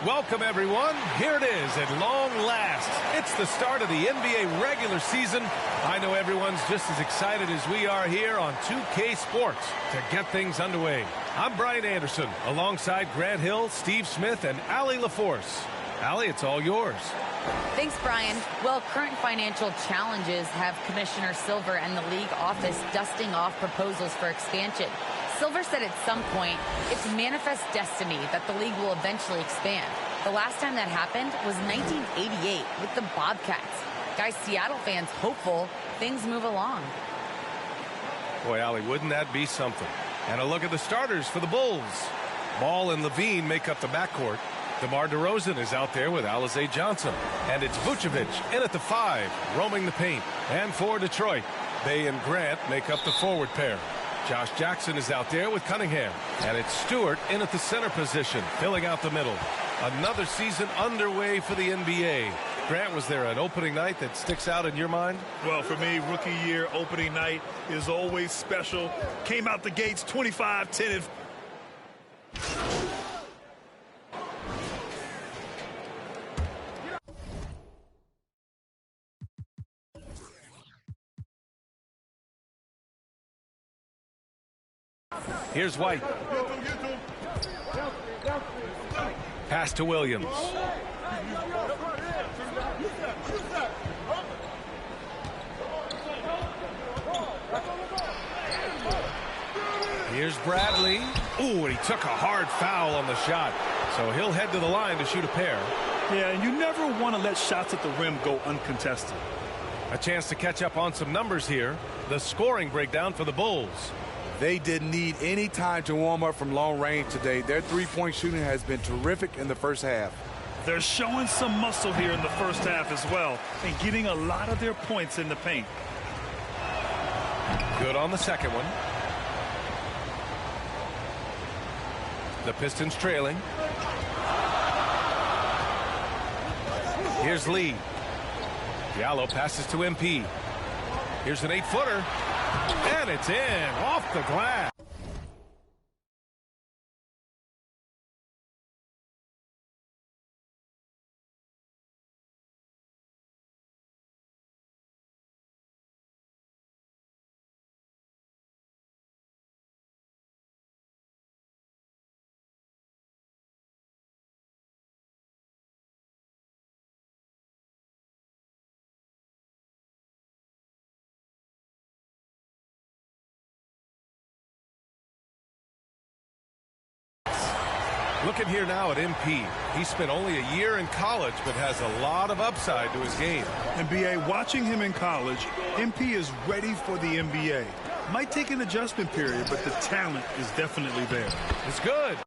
Welcome, everyone. Here it is at long last. It's the start of the NBA regular season. I know everyone's just as excited as we are here on 2K Sports to get things underway. I'm Brian Anderson, alongside Grant Hill, Steve Smith, and Allie LaForce. Allie, it's all yours. Thanks, Brian. Well, current financial challenges have Commissioner Silver and the league office dusting off proposals for expansion. Silver said at some point, it's manifest destiny that the league will eventually expand. The last time that happened was 1988 with the Bobcats. Guys, Seattle fans hopeful things move along. Boy, Allie, wouldn't that be something? And a look at the starters for the Bulls. Ball and Levine make up the backcourt. DeMar DeRozan is out there with Alize Johnson. And it's Vucevic in at the 5, roaming the paint. And for Detroit, Bay and Grant make up the forward pair. Josh Jackson is out there with Cunningham. And it's Stewart in at the center position, filling out the middle. Another season underway for the NBA. Grant, was there an opening night that sticks out in your mind? Well, for me, rookie year opening night is always special. Came out the gates 25-10. Here's White. Pass to Williams. Here's Bradley. Ooh, and he took a hard foul on the shot. So he'll head to the line to shoot a pair. Yeah, and you never want to let shots at the rim go uncontested. A chance to catch up on some numbers here. The scoring breakdown for the Bulls. They didn't need any time to warm up from long range today. Their three-point shooting has been terrific in the first half. They're showing some muscle here in the first half as well and getting a lot of their points in the paint. Good on the second one. The Pistons trailing. Here's Lee. Diallo passes to MP. Here's an 8-footer. And it's in, off the glass. Looking here now at MP. He spent only a year in college, but has a lot of upside to his game. NBA, watching him in college, MP is ready for the NBA. Might take an adjustment period, but the talent is definitely there. It's good.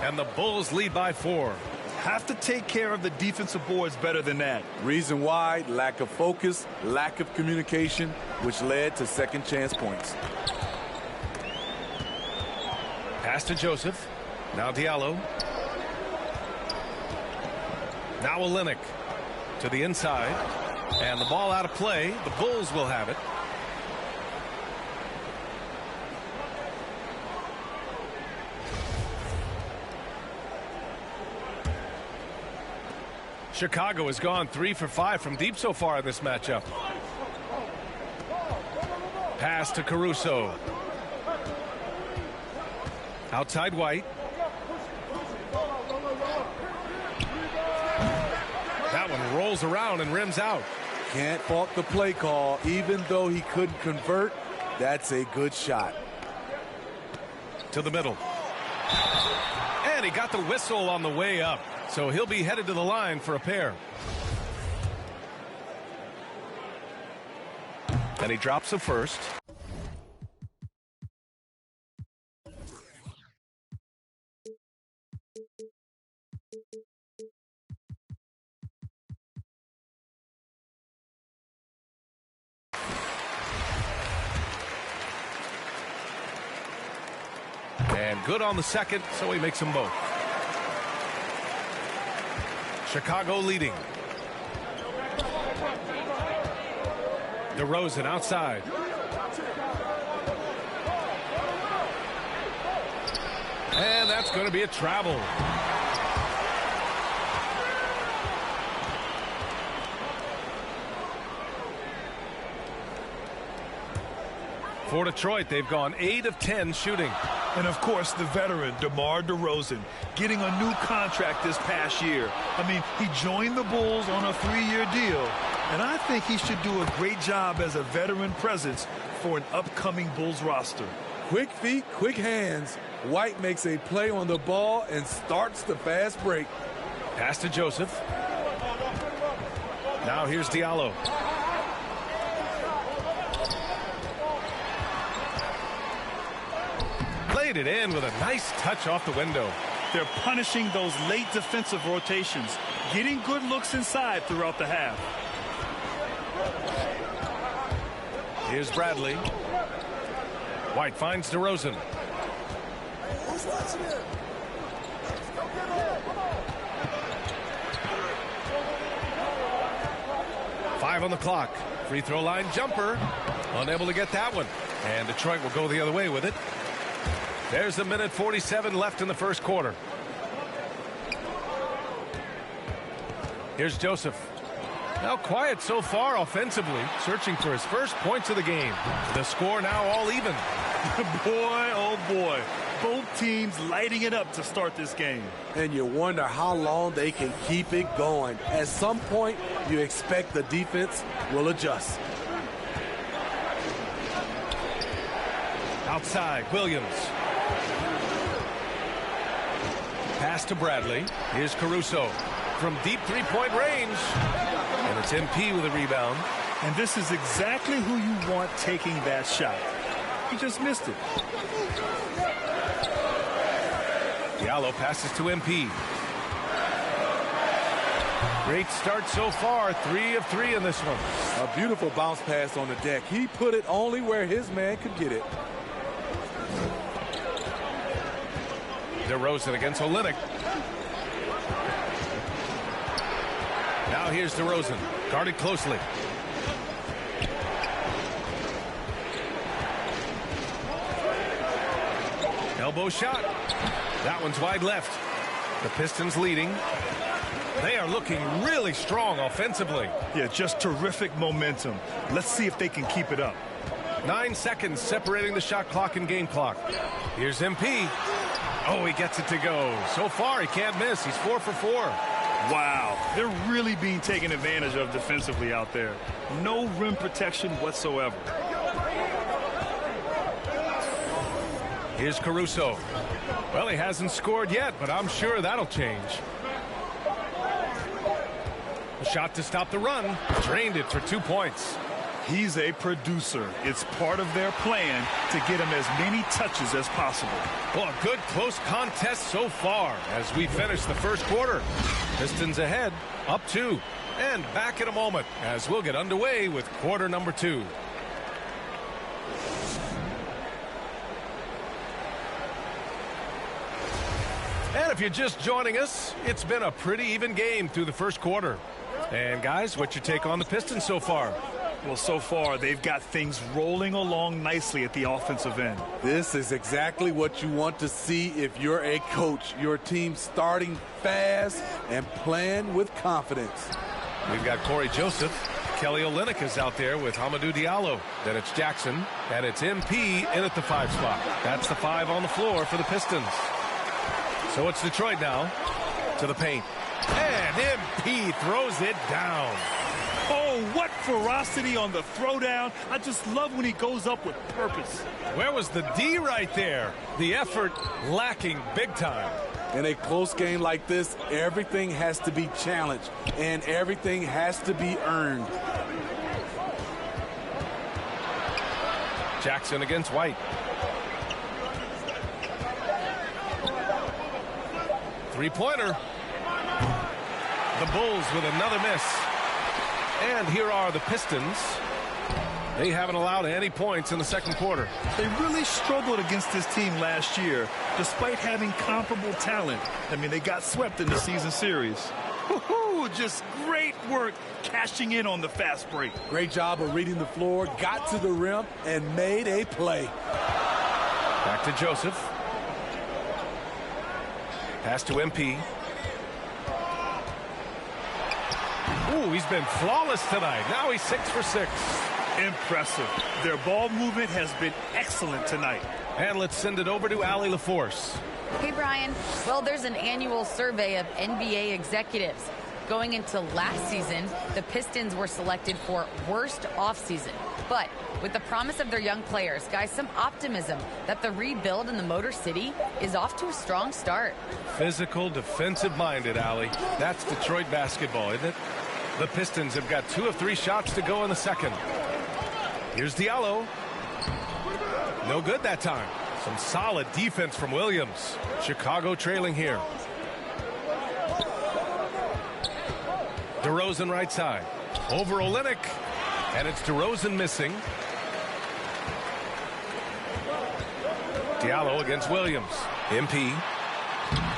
And the Bulls lead by 4. Have to take care of the defensive boards better than that. Reason why: lack of focus, lack of communication, which led to second chance points. Pass to Joseph. Now Diallo. Now Olynyk to the inside. And the ball out of play. The Bulls will have it. Chicago has gone 3 for 5 from deep so far in this matchup. Pass to Caruso. Outside White. That one rolls around and rims out. Can't fault the play call. Even though he couldn't convert, that's a good shot. To the middle. And he got the whistle on the way up. So he'll be headed to the line for a pair. And he drops the first. good on the second, so he makes them both. Chicago leading. DeRozan outside. And that's going to be a travel. For Detroit, they've gone 8 of 10 shooting. And, of course, the veteran, DeMar DeRozan, getting a new contract this past year. I mean, he joined the Bulls on a 3-year deal, and I think he should do a great job as a veteran presence for an upcoming Bulls roster. Quick feet, quick hands. White makes a play on the ball and starts the fast break. Pass to Joseph. Now here's Diallo. Played it in with a nice touch off the window. They're punishing those late defensive rotations, getting good looks inside throughout the half. Here's Bradley. White finds DeRozan. Five on the clock. Free throw line jumper. Unable to get that one. And Detroit will go the other way with it. There's a minute 47 left in the first quarter. Here's Joseph. Now quiet so far offensively, searching for his first points of the game. The score now all even. Boy, oh boy. Both teams lighting it up to start this game. And you wonder how long they can keep it going. At some point, you expect the defense will adjust. Outside, Williams. Pass to Bradley. Here's Caruso from deep three-point range. And it's MP with a rebound. And this is exactly who you want taking that shot. He just missed it. Diallo passes to MP. Great start so far. 3 of 3 in this one. A beautiful bounce pass on the deck. He put it only where his man could get it. DeRozan against Olynyk. Now here's DeRozan, guarded closely. Elbow shot. That one's wide left. The Pistons leading. They are looking really strong offensively. Yeah, just terrific momentum. Let's see if they can keep it up. 9 seconds separating the shot clock and game clock. Here's MP. Oh, he gets it to go. So far, he can't miss. He's 4 for 4. Wow, they're really being taken advantage of defensively out there. No rim protection whatsoever. Here's Caruso. Well, he hasn't scored yet, but I'm sure that'll change. A shot to stop the run. Drained it for 2 points. He's a producer. It's part of their plan to get him as many touches as possible. Well, a good close contest so far as we finish the first quarter. Pistons ahead, up 2. And back in a moment as we'll get underway with quarter number 2. And if you're just joining us, it's been a pretty even game through the first quarter. And guys, what's your take on the Pistons so far? Well, so far, they've got things rolling along nicely at the offensive end. This is exactly what you want to see if you're a coach. Your team starting fast and playing with confidence. We've got Corey Joseph. Kelly Olynyk is out there with Hamidou Diallo. Then it's Jackson, and it's MP in at the 5 spot. That's the 5 on the floor for the Pistons. So it's Detroit now to the paint. And MP throws it down. Oh, what ferocity on the throwdown. I just love when he goes up with purpose. Where was the D right there? The effort lacking big time. In a close game like this, everything has to be challenged and everything has to be earned. Jackson against White. Three-pointer. The Bulls with another miss. And here are the Pistons. They haven't allowed any points in the second quarter. They really struggled against this team last year, despite having comparable talent. I mean, they got swept in the season series. Woo-hoo, just great work cashing in on the fast break. Great job of reading the floor, got to the rim, and made a play. Back to Joseph. Pass to MP. Ooh, he's been flawless tonight. Now he's 6 for 6. Impressive. Their ball movement has been excellent tonight. And let's send it over to Allie LaForce. Hey, Brian. Well, there's an annual survey of NBA executives. Going into last season, the Pistons were selected for worst offseason. But with the promise of their young players, guys, some optimism that the rebuild in the Motor City is off to a strong start. Physical, defensive-minded, Allie. That's Detroit basketball, isn't it? The Pistons have got 2 of 3 shots to go in the second. Here's Diallo. No good that time. Some solid defense from Williams. Chicago trailing here. DeRozan right side. Over Olynyk. And it's DeRozan missing. Diallo against Williams. MP.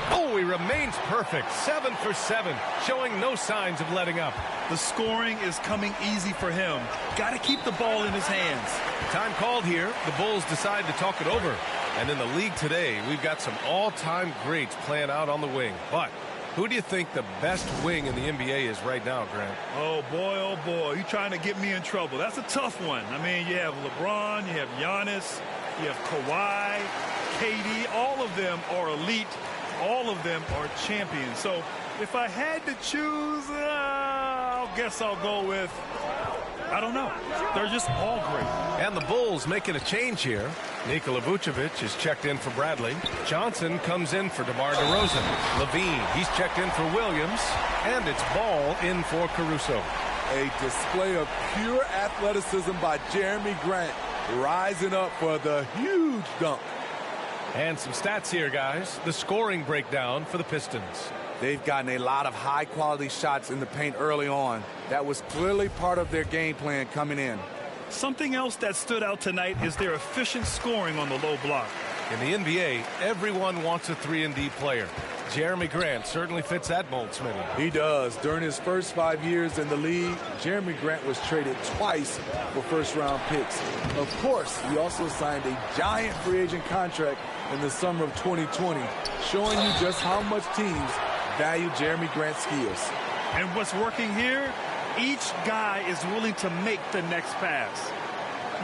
Oh, he remains perfect. 7 for 7. Showing no signs of letting up. The scoring is coming easy for him. Got to keep the ball in his hands. Time called here. The Bulls decide to talk it over. And in the league today, we've got some all-time greats playing out on the wing. But who do you think the best wing in the NBA is right now, Grant? Oh, boy, you're trying to get me in trouble. That's a tough one. I mean, you have LeBron, you have Giannis, you have Kawhi, KD. All of them are elite. All of them are champions. So if I had to choose, I guess I'll go with, I don't know. They're just all great. And the Bulls making a change here. Nikola Vucevic is checked in for Bradley. Johnson comes in for DeMar DeRozan. Levine, he's checked in for Williams. And it's Ball in for Caruso. A display of pure athleticism by Jeremy Grant, rising up for the huge dunk. And some stats here, guys. The scoring breakdown for the Pistons. They've gotten a lot of high-quality shots in the paint early on. That was clearly part of their game plan coming in. Something else that stood out tonight is their efficient scoring on the low block. In the NBA, everyone wants a 3-and-D player. Jeremy Grant certainly fits that mold, Smitty. He does. During his first 5 years in the league, Jeremy Grant was traded twice for first-round picks. Of course, he also signed a giant free agent contract in the summer of 2020, showing you just how much teams value Jeremy Grant's skills. And what's working here? Each guy is willing to make the next pass.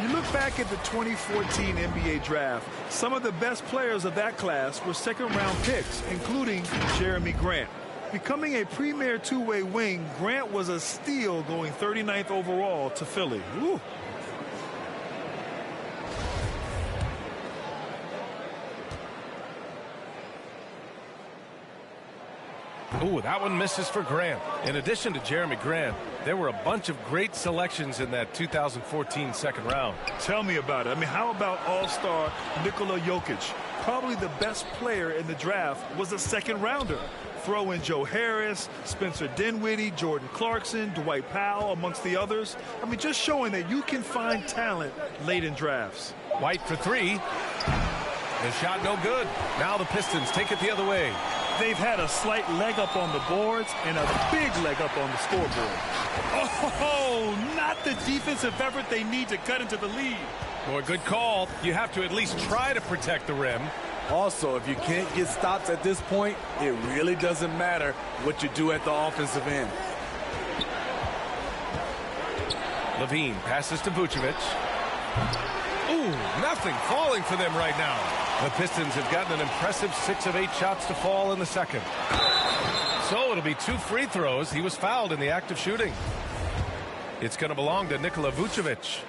You look back at the 2014 NBA draft, some of the best players of that class were second-round picks, including Jeremy Grant. Becoming a premier two-way wing, Grant was a steal going 39th overall to Philly. Woo. Ooh, that one misses for Grant. In addition to Jeremy Grant, there were a bunch of great selections in that 2014 second round. Tell me about it. I mean, how about all-star Nikola Jokic? Probably the best player in the draft was a second-rounder. Throw in Joe Harris, Spencer Dinwiddie, Jordan Clarkson, Dwight Powell, amongst the others. I mean, just showing that you can find talent late in drafts. White for 3. The shot no good. Now the Pistons take it the other way. They've had a slight leg up on the boards and a big leg up on the scoreboard. Oh, not the defensive effort they need to cut into the lead. Boy, good call. You have to at least try to protect the rim. Also, if you can't get stops at this point, it really doesn't matter what you do at the offensive end. Levine passes to Vucevic. Ooh, nothing falling for them right now. The Pistons have gotten an impressive 6 of 8 shots to fall in the second. So it'll be 2 free throws. He was fouled in the act of shooting. It's going to belong to Nikola Vucevic.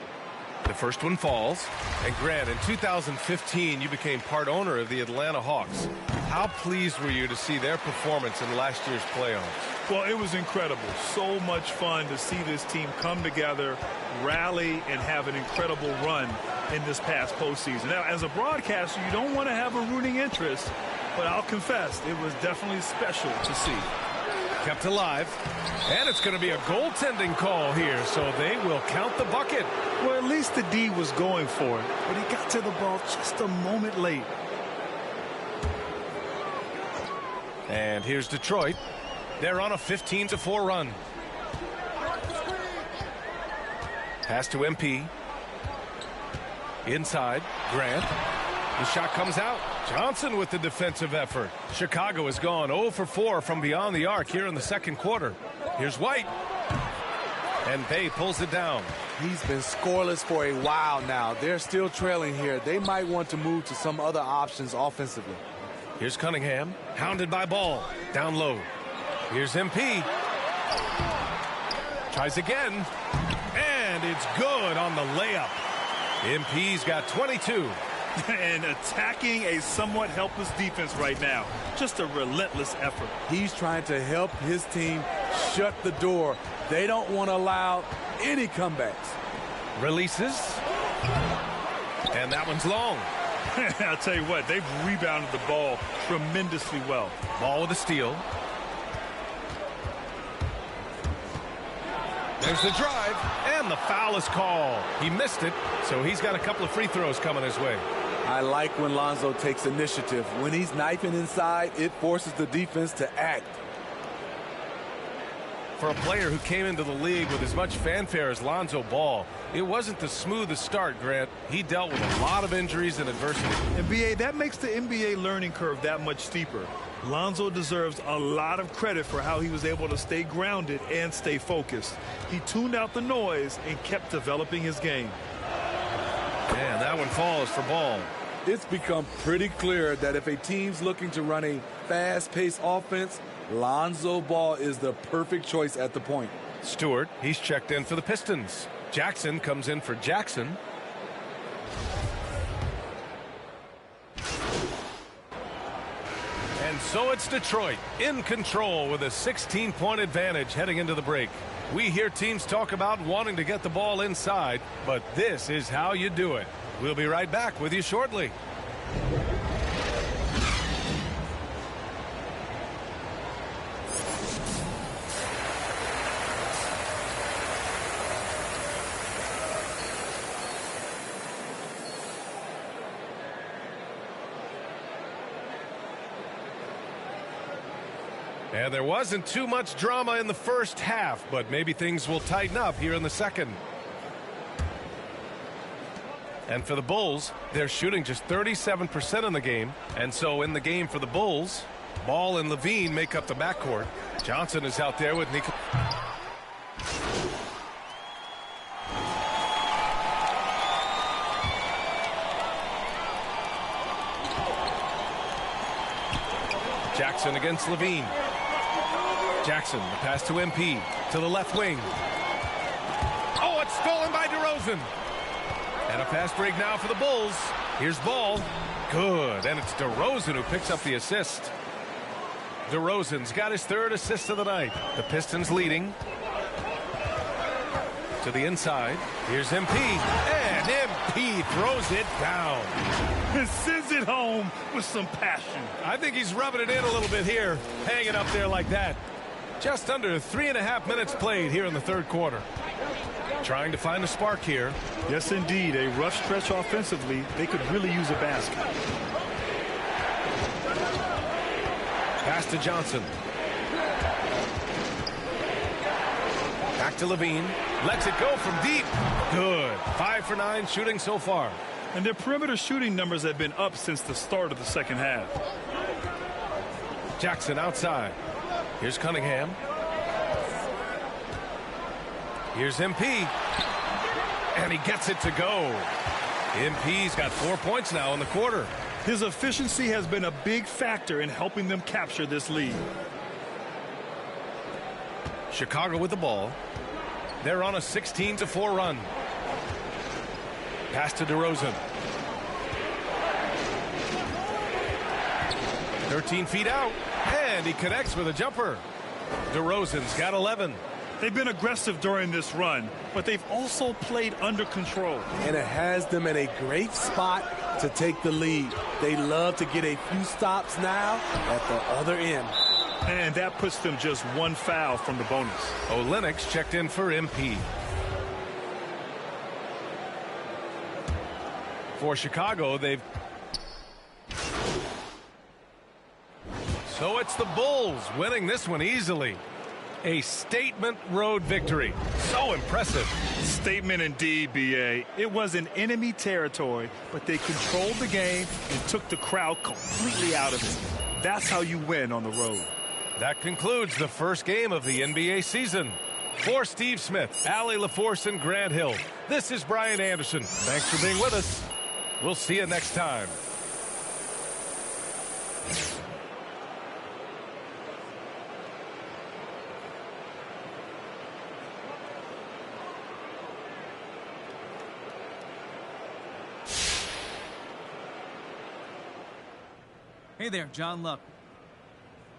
The first one falls. And Grant, in 2015, you became part owner of the Atlanta Hawks. How pleased were you to see their performance in last year's playoffs? Well, it was incredible. So much fun to see this team come together, rally, and have an incredible run in this past postseason. Now, as a broadcaster, you don't want to have a rooting interest, but I'll confess, it was definitely special to see. kept alive. And it's going to be a goaltending call here, so they will count the bucket. Well, at least the D was going for it, but he got to the ball just a moment late. And here's Detroit. They're on a 15-4 run. Pass to MP. Inside, Grant. The shot comes out. Johnson with the defensive effort. Chicago has gone 0 for 4 from beyond the arc here in the second quarter. Here's White. And Bay pulls it down. He's been scoreless for a while now. They're still trailing here. They might want to move to some other options offensively. Here's Cunningham, hounded by Ball. Down low. Here's MP. Tries again. And it's good on the layup. MP's got 22. And attacking a somewhat helpless defense right now. Just a relentless effort. He's trying to help his team shut the door. They don't want to allow any comebacks. Releases. And that one's long. I'll tell you what, they've rebounded the ball tremendously well. Ball with a steal. There's the drive, and the foul is called. He missed it, so he's got a couple of free throws coming his way. I like when Lonzo takes initiative. When he's knifing inside, it forces the defense to act. For a player who came into the league with as much fanfare as Lonzo Ball, it wasn't the smoothest start, Grant. He dealt with a lot of injuries and adversity. And BA, that makes the NBA learning curve that much steeper. Lonzo deserves a lot of credit for how he was able to stay grounded and stay focused. He tuned out the noise and kept developing his game. And that one falls for Ball. It's become pretty clear that if a team's looking to run a fast-paced offense, Lonzo Ball is the perfect choice at the point. Stewart, he's checked in for the Pistons. Jackson comes in for Jackson. And so it's Detroit in control with a 16-point advantage heading into the break. We hear teams talk about wanting to get the ball inside, but this is how you do it. We'll be right back with you shortly. And there wasn't too much drama in the first half, but maybe things will tighten up here in the second. And for the Bulls, they're shooting just 37% in the game. And so in the game for the Bulls, Ball and Levine make up the backcourt. Johnson is out there with Nico. Jackson against Levine. Jackson, the pass to MP, to the left wing. Oh, it's stolen by DeRozan. And a fast break now for the Bulls. Here's Ball. Good, and it's DeRozan who picks up the assist. DeRozan's got his third assist of the night. The Pistons leading. To the inside. Here's MP, and MP throws it down. And sends it home with some passion. I think he's rubbing it in a little bit here, hanging up there like that. Just under 3.5 minutes played here in the third quarter. Trying to find a spark here. Yes, indeed. A rough stretch offensively. They could really use a basket. Pass to Johnson. Back to Levine. Lets it go from deep. Good. 5 for 9 shooting so far. And their perimeter shooting numbers have been up since the start of the second half. Jackson outside. Here's Cunningham. Here's MP. And he gets it to go. MP's got 4 points now in the quarter. His efficiency has been a big factor in helping them capture this lead. Chicago with the ball. They're on a 16-4 run. Pass to DeRozan. 13 feet out. And he connects with a jumper. DeRozan's got 11. They've been aggressive during this run, but they've also played under control. And it has them in a great spot to take the lead. They love to get a few stops now at the other end. And that puts them just one foul from the bonus. Olenek's checked in for MP. For Chicago, So it's the Bulls winning this one easily. A statement road victory. So impressive. Statement indeed, B.A. It was in enemy territory, but they controlled the game and took the crowd completely out of it. That's how you win on the road. That concludes the first game of the NBA season. For Steve Smith, Allie LaForce, and Grant Hill, this is Brian Anderson. Thanks for being with us. We'll see you next time. Hey there, John Luck.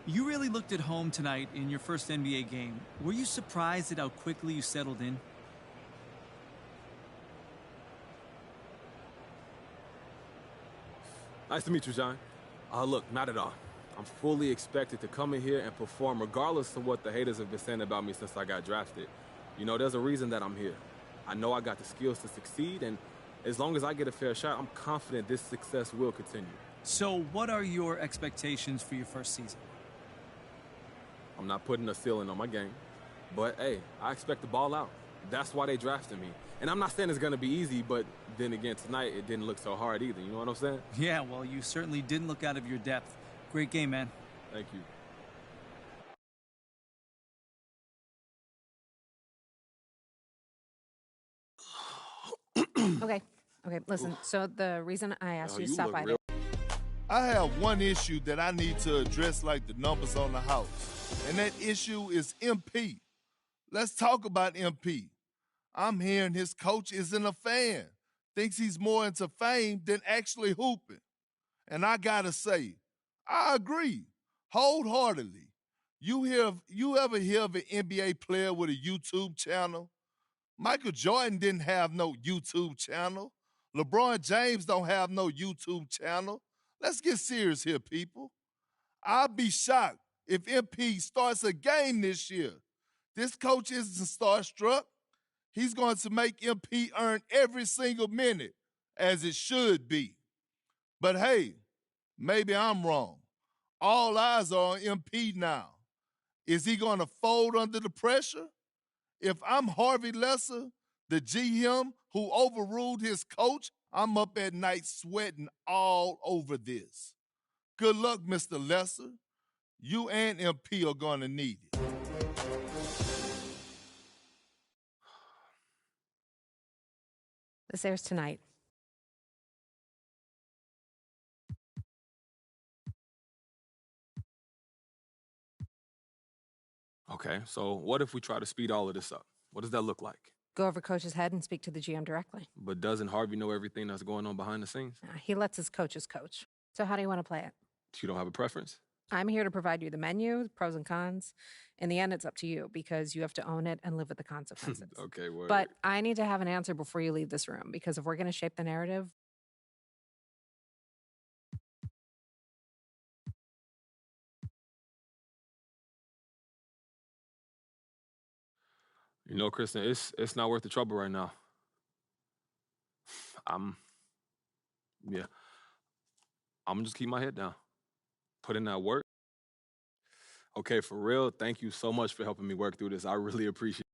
You really looked at home tonight in your first NBA game. Were you surprised at how quickly you settled in? Nice to meet you, John. Look, not at all. I'm fully expected to come in here and perform regardless of what the haters have been saying about me since I got drafted. You know, there's a reason that I'm here. I know I got the skills to succeed, and as long as I get a fair shot, I'm confident this success will continue. So what are your expectations for your first season? I'm not putting a ceiling on my game, but hey, I expect to ball out. That's why they drafted me. And I'm not saying it's going to be easy, but then again, tonight it didn't look so hard either. You know what I'm saying? Yeah, well, you certainly didn't look out of your depth. Great game, man. Thank you. Okay, listen, so the reason I asked you to you stop look by real- I have one issue that I need to address like the numbers on the house, and that issue is MP. Let's talk about MP. I'm hearing his coach isn't a fan, thinks he's more into fame than actually hooping. And I gotta say, I agree wholeheartedly. You ever hear of an NBA player with a YouTube channel? Michael Jordan didn't have no YouTube channel. LeBron James don't have no YouTube channel. Let's get serious here, people. I'll be shocked if MP starts a game this year. This coach isn't starstruck. He's going to make MP earn every single minute, as it should be. But hey, maybe I'm wrong. All eyes are on MP now. Is he going to fold under the pressure? If I'm Harvey Lesser, the GM who overruled his coach, I'm up at night sweating all over this. Good luck, Mr. Lesser. You and MP are going to need it. This airs tonight. Okay, so what if we try to speed all of this up? What does that look like? Go over coach's head and speak to the GM directly. But doesn't Harvey know everything that's going on behind the scenes? He lets his coaches coach. So how do you want to play it? You don't have a preference? I'm here to provide you the menu, pros and cons. In the end, it's up to you because you have to own it and live with the consequences. Okay, word. But I need to have an answer before you leave this room because if we're going to shape the narrative, You know, Kristen, it's not worth the trouble right now. I'm gonna just keep my head down. Put in that work. Okay, for real, thank you so much for helping me work through this. I really appreciate it.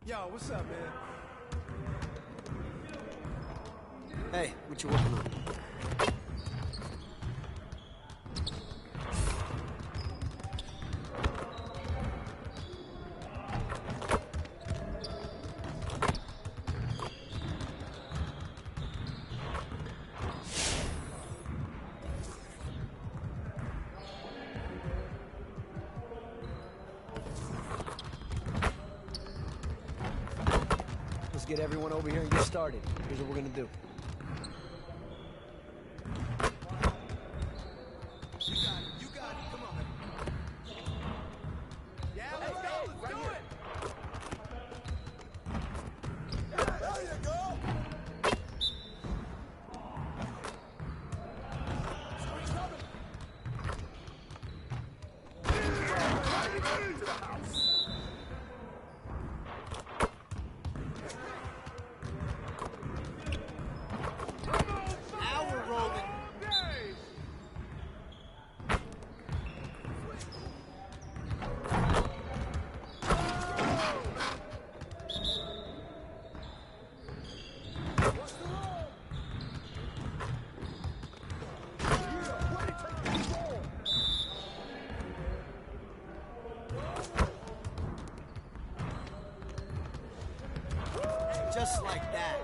Yo, what's up, man? Hey, what you working on? Let's get everyone over here and get started. Here's what we're gonna do. You got it. Come on, man. Yeah, let's go. Let's do it. Yeah, there you go. Screen's coming. To the house. Now we're rolling. Just like that.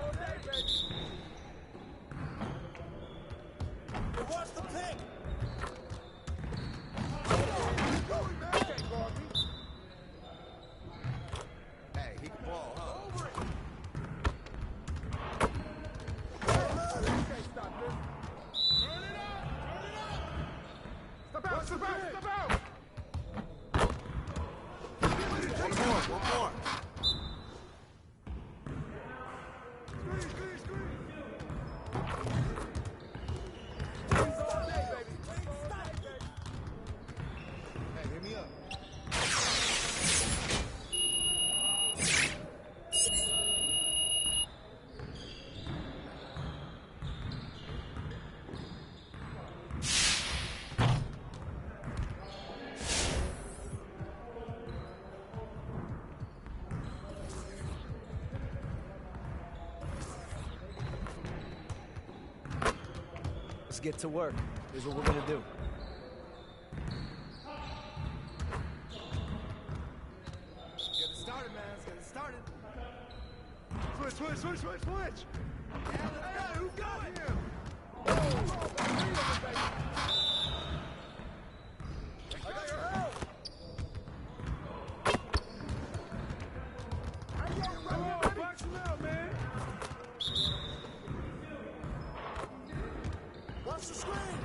Watch the pick. Hey, he can ball, huh? Over it. Can't stop this. Turn it up! Turn it up! Step out! Step out! Step out! One more! One more! Screen! Screen! Screen! All day, baby! Hey, hit me up. Let's get to work. Here's what we're gonna do. Get it started, man. Let's get it started. Switch, switch, switch, switch, switch. Yeah, let's go. Who's going? I got your help. Come on, box him out, man. Watch the screen.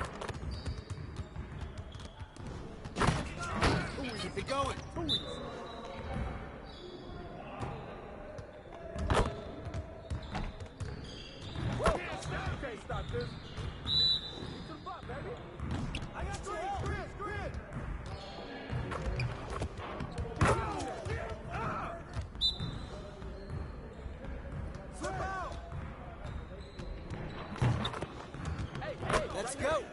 Keep it going. Can't stop this. Keep to the butt, baby. I got screen, screen, screen. Slip out. Hey, Let's go.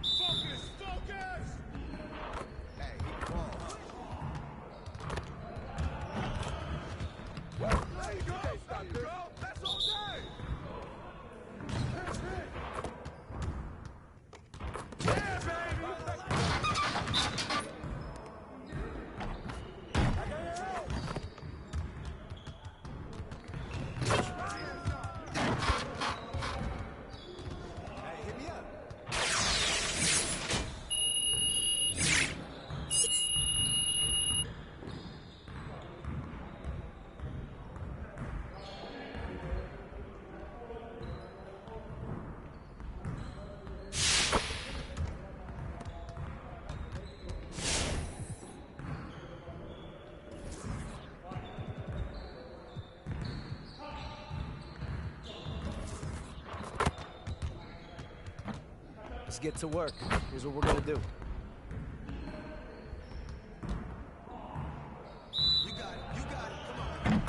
Focus, focus. Hey, he can ball. There you go. Stop this. That's all day. Yeah, baby. Let's get to work. Here's what we're gonna do. You got it. You got it. Come on.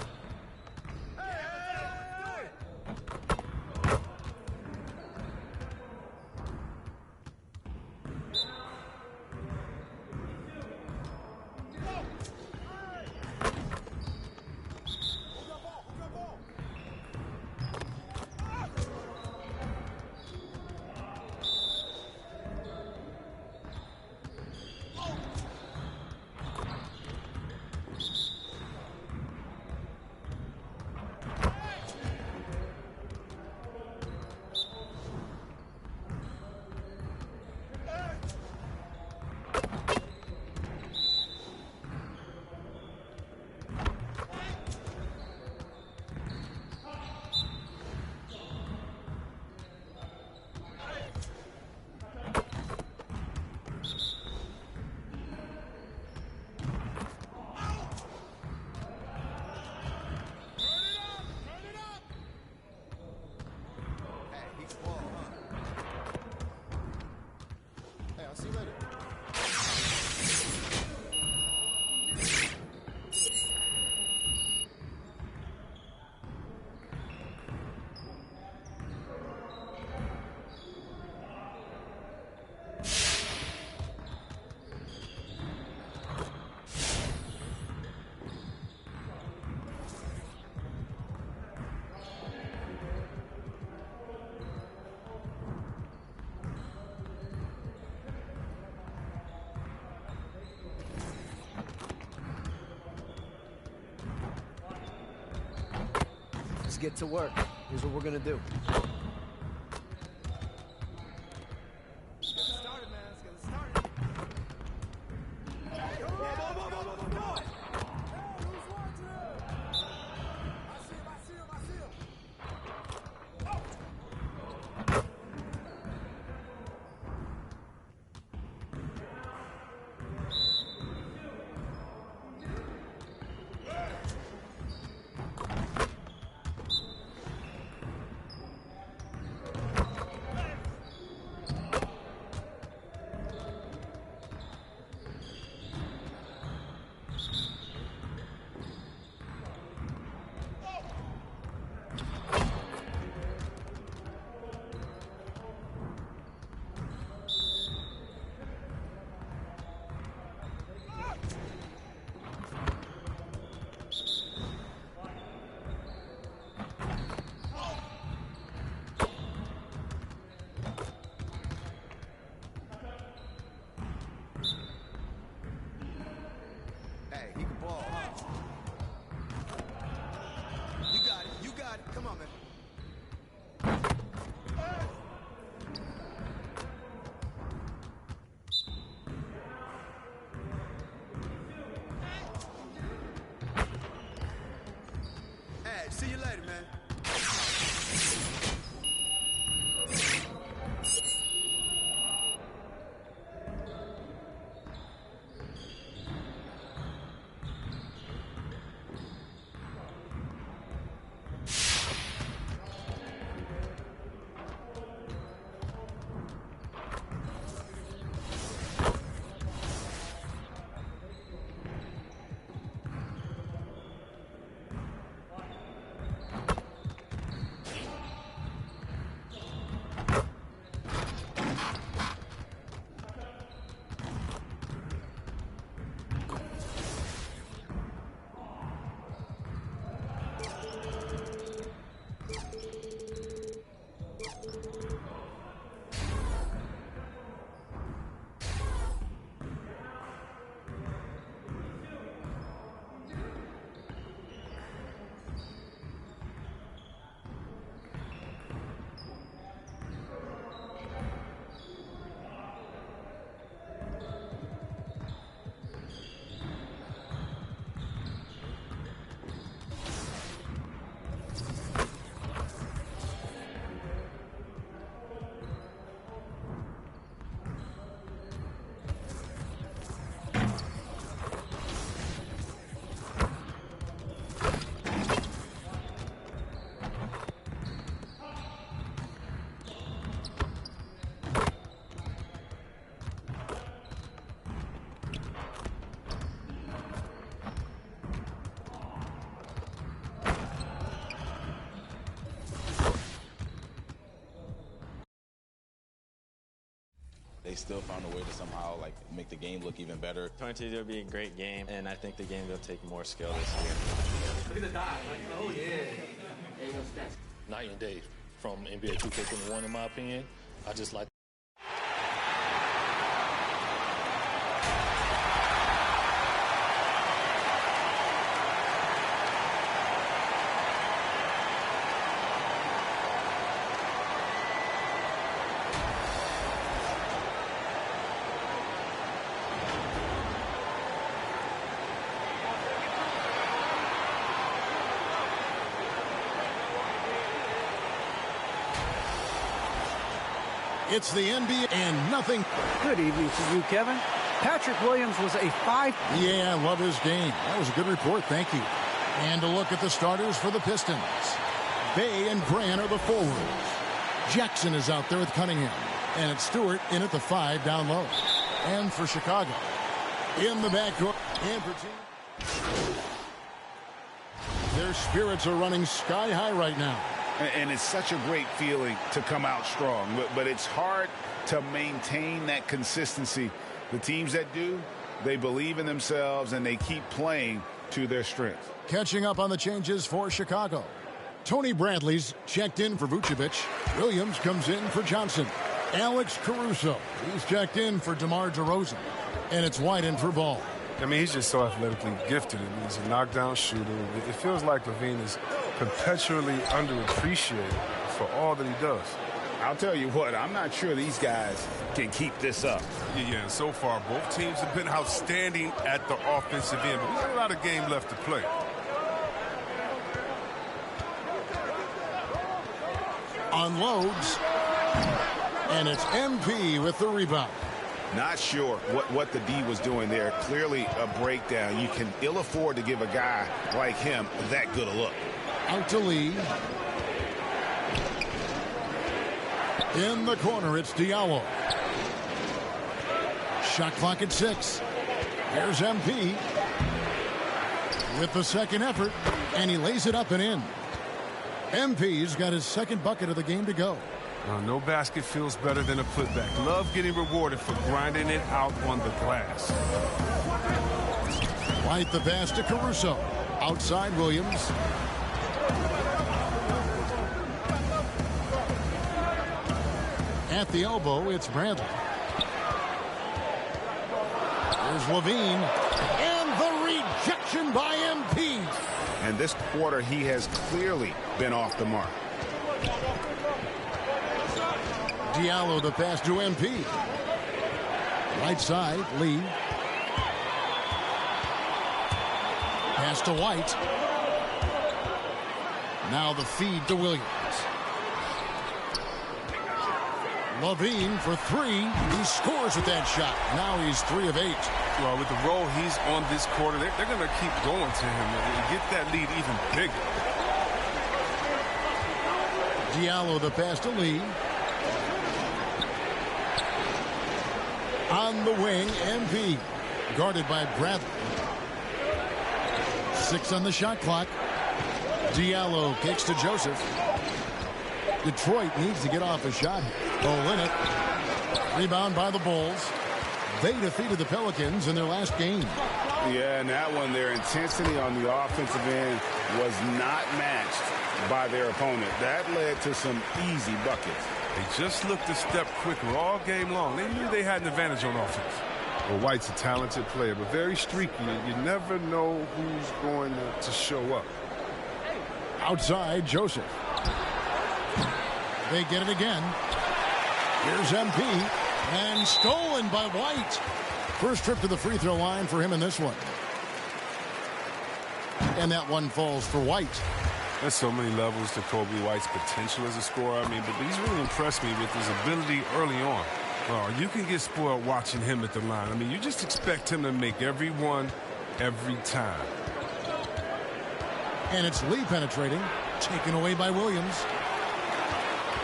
Let's get to work. Here's what we're gonna do. Let's get started, man. Let's get started. Hey, come on, come on. Hey, who's watching? I see him, I see him, I see him. they still found a way to somehow like make the game look even better. 22 will be a great game, and I think the game will take more skill this year. Look at the dive. Oh, yeah. Night and day from NBA 2K21, in my opinion. I just like. It's the NBA and nothing. Good evening to you, Kevin. Patrick Williams was a 5. Yeah, I love his game. That was a good report. Thank you. And a look at the starters for the Pistons. Bay and Grant are the forwards. Jackson is out there with Cunningham. And it's Stewart in at the 5 down low. And for Chicago, in the backcourt, and for team. Their spirits are running sky high right now. And it's such a great feeling to come out strong, but it's hard to maintain that consistency. The teams that do, they believe in themselves and they keep playing to their strength. Catching up on the changes for Chicago. Tony Bradley's checked in for Vucevic. Williams comes in for Johnson. Alex Caruso, he's checked in for DeMar DeRozan. And it's White in for Ball. I mean, he's just so athletically gifted. I mean, he's a knockdown shooter. It feels like LaVine is perpetually underappreciated for all that he does. I'll tell you what, I'm not sure these guys can keep this up. Yeah, and so far, both teams have been outstanding at the offensive end, but we got a lot of game left to play. Unloads, and it's MP with the rebound. Not sure what the D was doing there. Clearly a breakdown. You can ill afford to give a guy like him that good a look. Out to Lee. In the corner, it's Diallo. Shot clock at 6. Here's MP with the second effort, and he lays it up and in. MP's got his second bucket of the game to go. No basket feels better than a putback. Love getting rewarded for grinding it out on the glass. White the pass to Caruso. Outside Williams. At the elbow, it's Bradley. There's LaVine. And the rejection by MP. And this quarter, he has clearly been off the mark. Diallo the pass to MP. Right side, Lee. Pass to White. Now the feed to Williams. LaVine for 3. He scores with that shot. Now he's 3 of 8. Well, with the role he's on this quarter, they're going to keep going to him and get that lead even bigger. Diallo the pass to Lee. On the wing, MP. Guarded by Bradley. 6 on the shot clock. Diallo kicks to Joseph. Detroit needs to get off a shot. Olynyk. Rebound by the Bulls. They defeated the Pelicans in their last game. Yeah, and that one, their intensity on the offensive end was not matched by their opponent. That led to some easy buckets. They just looked a step quicker all game long. They knew they had an advantage on offense. Well, White's a talented player, but very streaky. You never know who's going to show up. Outside, Joseph. They get it again. Here's MP. And stolen by White. First trip to the free throw line for him in this one. And that one falls for White. There's so many levels to Kobe White's potential as a scorer. I mean, but he's really impressed me with his ability early on. Oh, you can get spoiled watching him at the line. I mean, you just expect him to make every one, every time. And it's Lee penetrating. Taken away by Williams.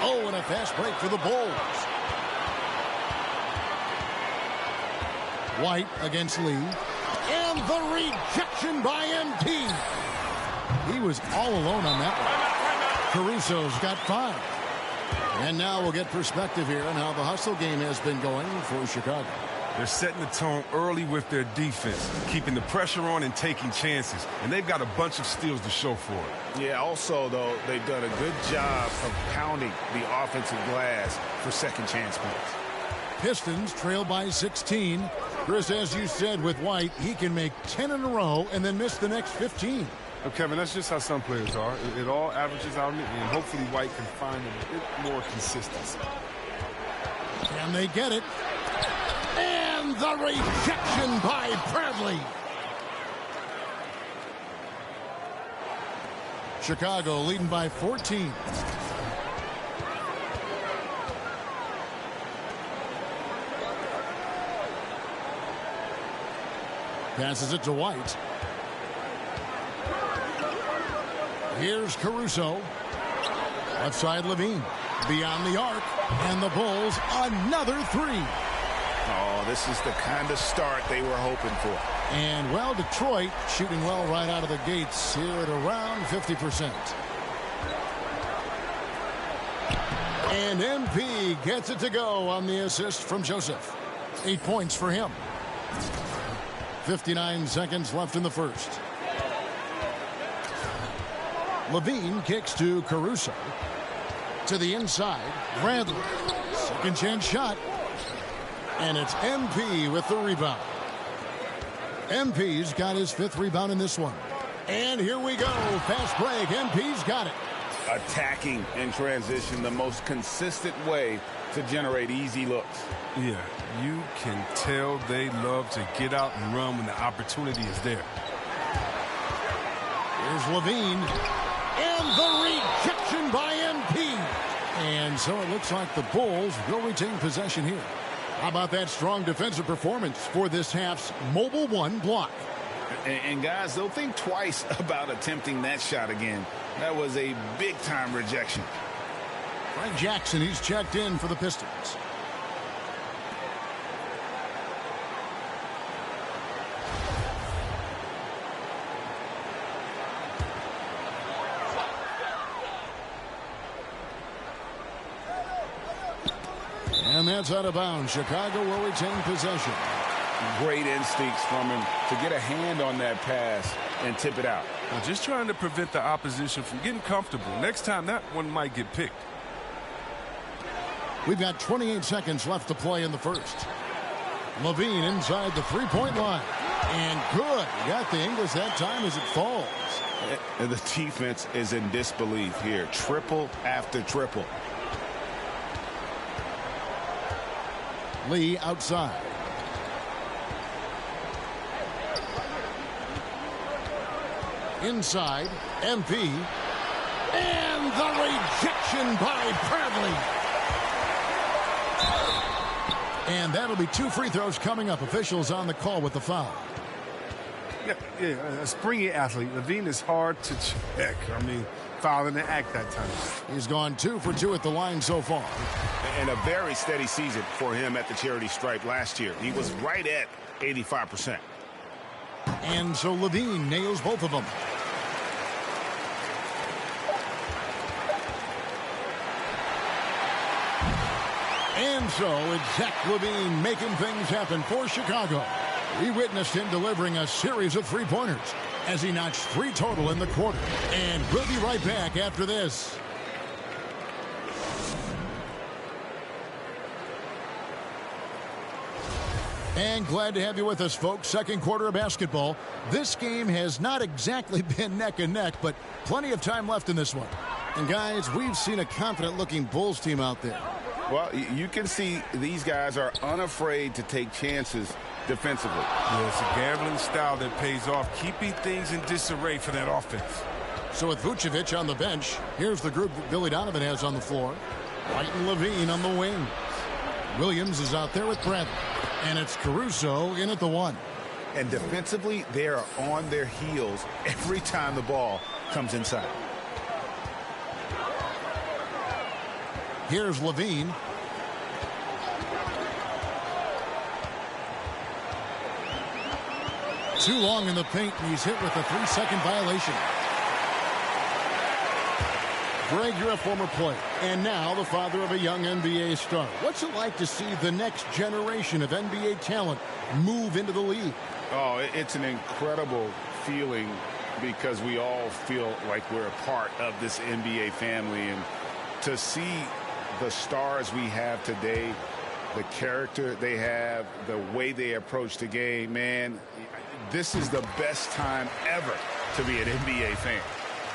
Oh, and a fast break for the Bulls. White against Lee. And the rejection by MP. He was all alone on that one. Caruso's got 5. And now we'll get perspective here on how the hustle game has been going for Chicago. They're setting the tone early with their defense, keeping the pressure on and taking chances. And they've got a bunch of steals to show for it. Yeah, also, though, they've done a good job of pounding the offensive glass for second chance points. Pistons trail by 16. Chris, as you said with White, he can make 10 in a row and then miss the next 15. Well, Kevin, that's just how some players are. It all averages out, and hopefully White can find a bit more consistency. Can they get it? And the rejection by Bradley. Chicago leading by 14. Passes it to White. Here's Caruso. Left side Levine. Beyond the arc. And the Bulls another three. Oh, this is the kind of start they were hoping for. And, well, Detroit shooting well right out of the gates here at around 50%. And MP gets it to go on the assist from Joseph. 8 points for him. 59 seconds left in the first. Levine kicks to Caruso. To the inside. Bradley. Second chance shot. And it's MP with the rebound. MP's got his 5th rebound in this one. And here we go. Fast break. MP's got it. Attacking in transition, the most consistent way to generate easy looks. Yeah, you can tell they love to get out and run when the opportunity is there. Here's Levine. And the rejection by MP. And so it looks like the Bulls will retain possession here. How about that strong defensive performance for this half's Mobile One block? And guys, they'll think twice about attempting that shot again. That was a big-time rejection. Frank Jackson, he's checked in for the Pistons. And that's out of bounds. Chicago will retain possession. Great instincts from him to get a hand on that pass and tip it out. Now just trying to prevent the opposition from getting comfortable. Next time, that one might get picked. We've got 28 seconds left to play in the first. Levine inside the three-point line. And good. He got the English that time as it falls. And the defense is in disbelief here. Triple after triple. Lee outside. Inside, MP. And the rejection by Bradley. And that'll be 2 free throws coming up. Officials on the call with the foul. Yeah, a springy athlete. Levine is hard to check. I mean, foul in the act that time. He's gone 2 for 2 at the line so far. And a very steady season for him at the charity stripe last year. He was right at 85%. And so Levine nails both of them. And so it's Zach Levine making things happen for Chicago. We witnessed him delivering a series of three-pointers as he notched 3 total in the quarter. And we'll be right back after this. And glad to have you with us, folks. Second quarter of basketball. This game has not exactly been neck and neck, but plenty of time left in this one. And guys, we've seen a confident-looking Bulls team out there. Well, you can see these guys are unafraid to take chances defensively. Yeah, it's a gambling style that pays off, keeping things in disarray for that offense. So with Vucevic on the bench, here's the group that Billy Donovan has on the floor. White and Levine on the wing. Williams is out there with Bradley. And it's Caruso in at the 1. And defensively, they are on their heels every time the ball comes inside. Here's Levine. Too long in the paint, and he's hit with a 3-second violation. Greg, you're a former player, and now the father of a young NBA star. What's it like to see the next generation of NBA talent move into the league? Oh, it's an incredible feeling because we all feel like we're a part of this NBA family. And to see the stars we have today, the character they have, the way they approach the game, man, this is the best time ever to be an NBA fan.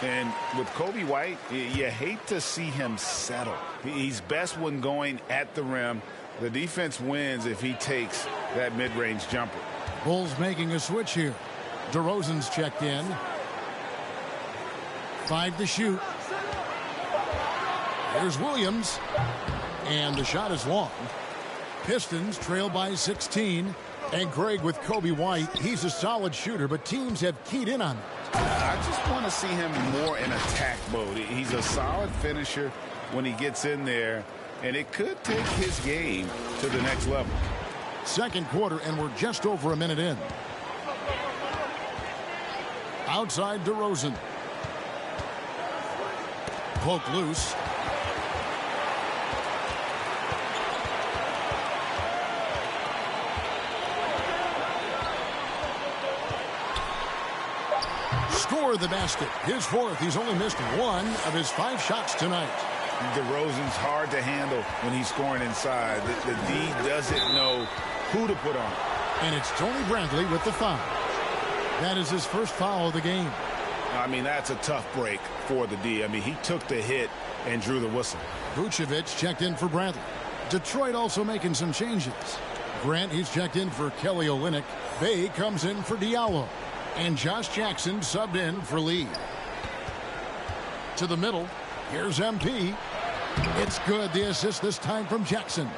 And with Kobe White, you hate to see him settle. He's best when going at the rim. The defense wins if he takes that mid-range jumper. Bulls making a switch here. DeRozan's checked in. 5 to shoot. Here's Williams. And the shot is long. Pistons trail by 16. And Greg, with Kobe White, he's a solid shooter, but teams have keyed in on him. I just want to see him more in attack mode. He's a solid finisher when he gets in there, and it could take his game to the next level. Second quarter, and we're just over a minute in. Outside DeRozan. Poke loose. Score the basket. His fourth. He's only missed 1 of his 5 shots tonight. DeRozan's hard to handle when he's scoring inside. The D doesn't know who to put on. And it's Tony Bradley with the foul. That is his first foul of the game. I mean, that's a tough break for the D. I mean, he took the hit and drew the whistle. Vucevic checked in for Bradley. Detroit also making some changes. Grant, he's checked in for Kelly Olynyk. Bay comes in for Diallo. And Josh Jackson subbed in for Lee. To the middle. Here's MP. It's good. The assist this time from Jackson.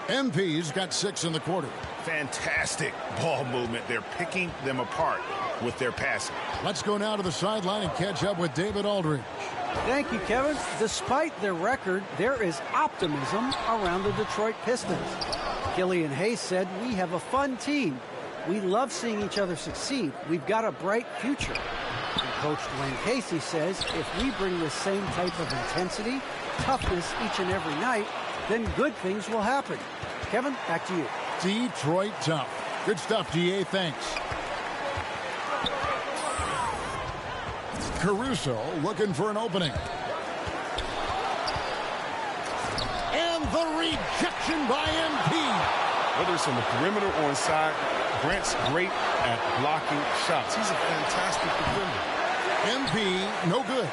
MP's got 6 in the quarter. Fantastic ball movement. They're picking them apart with their passing. Let's go now to the sideline and catch up with David Aldridge. Thank you, Kevin. Despite their record, there is optimism around the Detroit Pistons. Killian Hayes said, "We have a fun team. We love seeing each other succeed. We've got a bright future." And Coach Dwayne Casey says, if we bring the same type of intensity, toughness each and every night, then good things will happen. Kevin, back to you. Detroit tough. Good stuff, DA. Thanks. Caruso looking for an opening. And the rejection by MP. Whether it's on the perimeter or inside, Grant's great at blocking shots. He's a fantastic defender. MP, no good.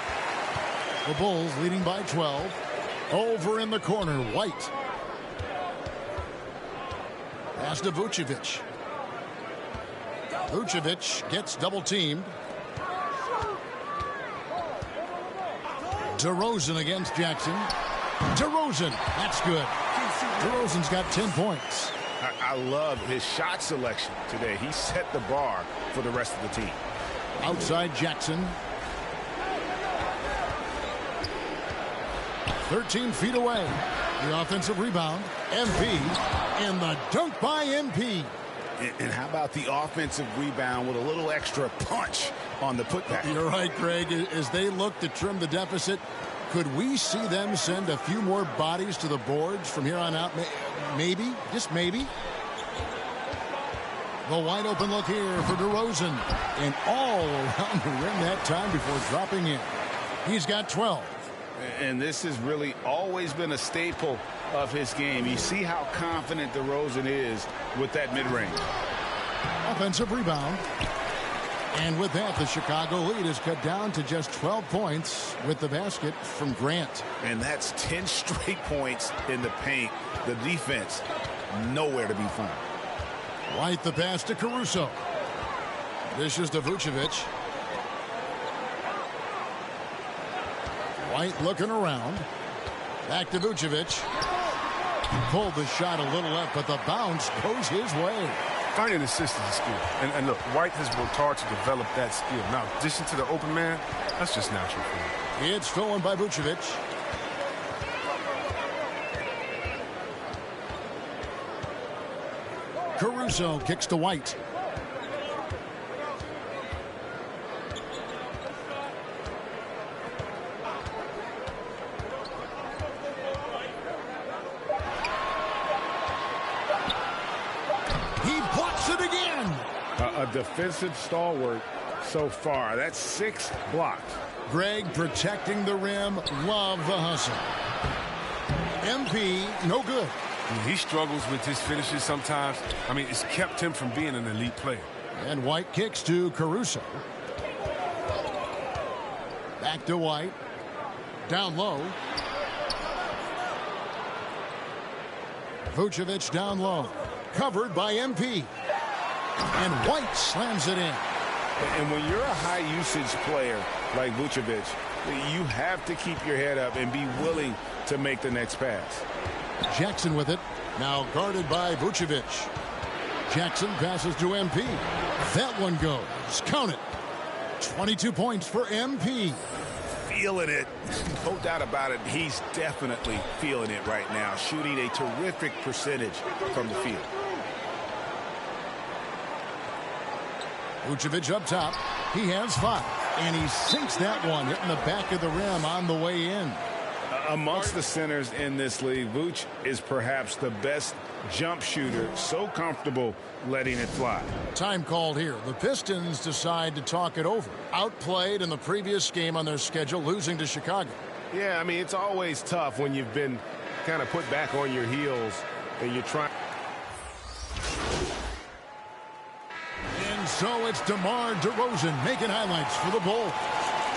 The Bulls leading by 12. Over in the corner, White. Pass to Vucevic. Vucevic gets double-teamed. DeRozan against Jackson. DeRozan, that's good. DeRozan's got 10 points. I love his shot selection today. He set the bar for the rest of the team. Outside Jackson. 13 feet away. The offensive rebound. MP. And the dunk by MP. And how about the offensive rebound with a little extra punch on the putback? You're right, Greg. As they look to trim the deficit, could we see them send a few more bodies to the boards from here on out? Maybe, just maybe. The wide open look here for DeRozan. And all around the rim that time before dropping in. He's got 12. And this has really always been a staple of his game. You see how confident DeRozan is with that mid-range. Offensive rebound. And with that, the Chicago lead is cut down to just 12 points with the basket from Grant. And that's 10 straight points in the paint. The defense, nowhere to be found. White the pass to Caruso. Dishes to Vucevic. White looking around. Back to Vucevic. Pulled the shot a little left, but the bounce goes his way. Finding assist is a skill. And look, White has worked hard to develop that skill. Now, in addition to the open man, that's just natural for him. It's stolen by Vucevic. Caruso kicks to White. defensive stalwart so far. That's 6 blocks. Greg protecting the rim. Love the hustle. MP, no good. He struggles with his finishes sometimes. I mean, it's kept him from being an elite player. And White kicks to Caruso. Back to White. Down low. Vucevic down low. Covered by MP. And White slams it in. And when you're a high-usage player like Vucevic, you have to keep your head up and be willing to make the next pass. Jackson with it. Now guarded by Vucevic. Jackson passes to MP. That one goes. Count it. 22 points for MP. Feeling it. No doubt about it. He's definitely feeling it right now. Shooting a terrific percentage from the field. Vucevic up top. He has 5. And he sinks that one, hitting the back of the rim on the way in. Amongst the centers in this league, Vuce is perhaps the best jump shooter, so comfortable letting it fly. Time called here. The Pistons decide to talk it over. Outplayed in the previous game on their schedule, losing to Chicago. Yeah, I mean, it's always tough when you've been kind of put back on your heels and you're trying. And so it's DeMar DeRozan making highlights for the Bulls.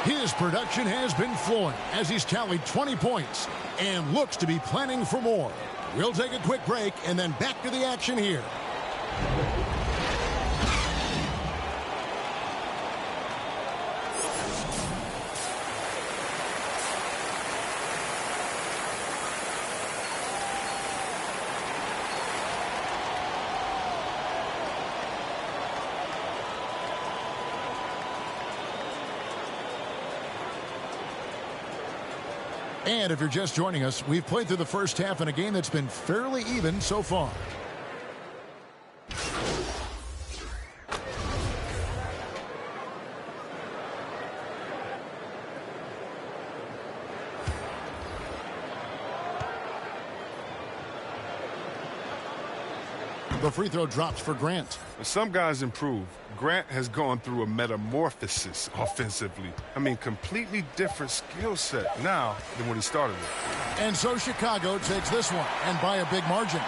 His production has been flowing as he's tallied 20 points and looks to be planning for more. We'll take a quick break and then back to the action here. And if you're just joining us, we've played through the first half in a game that's been fairly even so far. The free throw drops for Grant. Some guys improve. Grant has gone through a metamorphosis offensively. I mean, completely different skill set now than when he started with. And so Chicago takes this one, and by a big margin.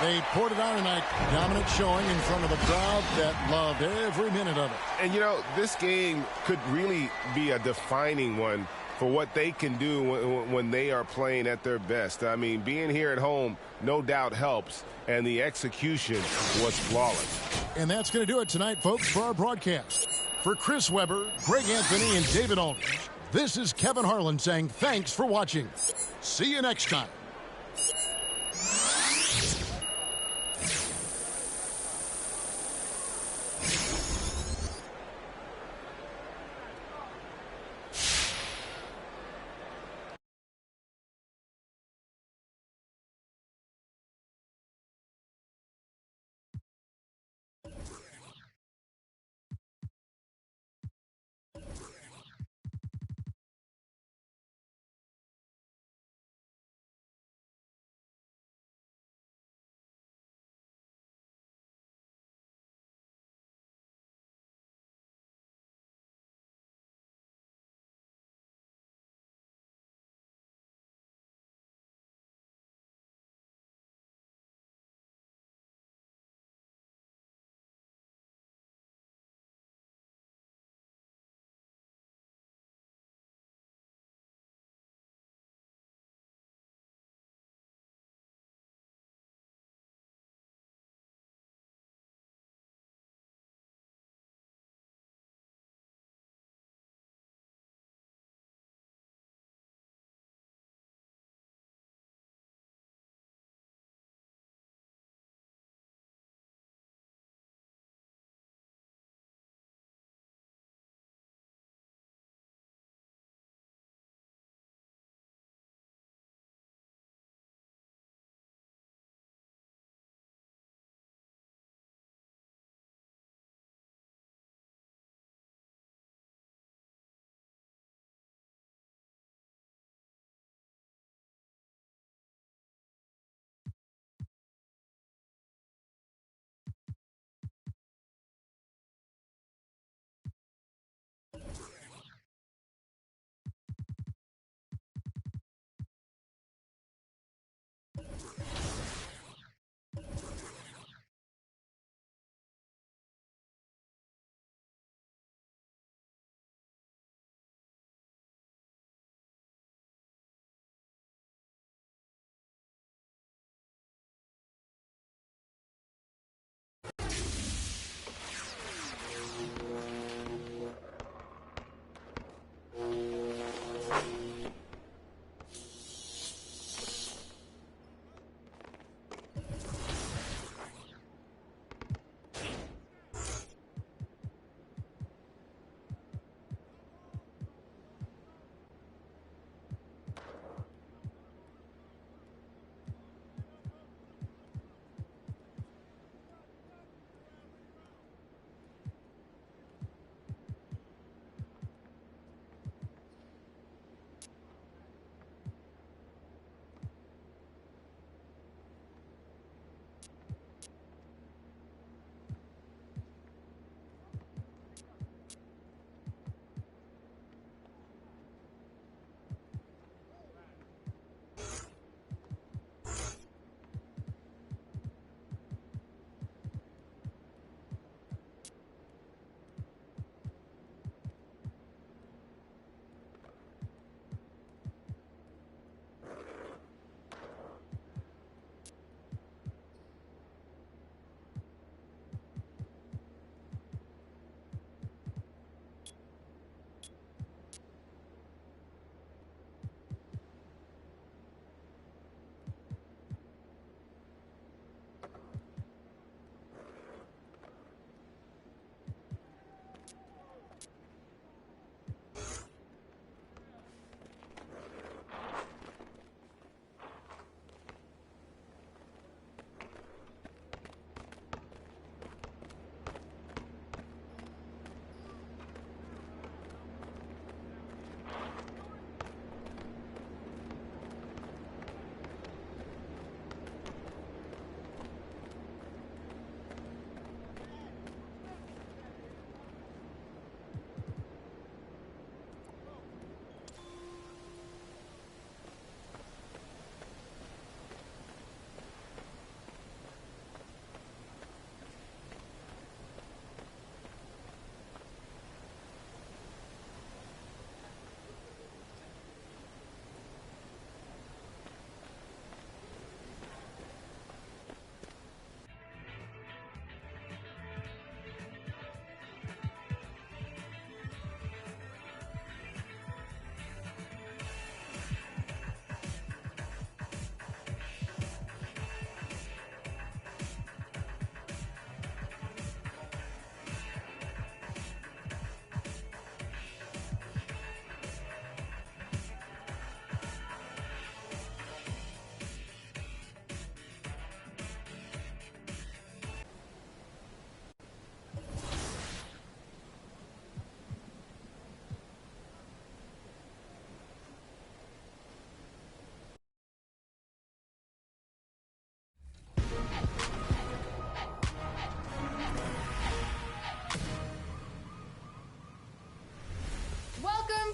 They poured it on tonight. Dominant showing in front of a crowd that loved every minute of it. And, you know, this game could really be a defining one for what they can do when they are playing at their best. I mean, being here at home no doubt helps, and the execution was flawless. And that's going to do it tonight, folks, for our broadcast. For Chris Webber, Greg Anthony, and David Aldridge, this is Kevin Harlan saying thanks for watching. See you next time.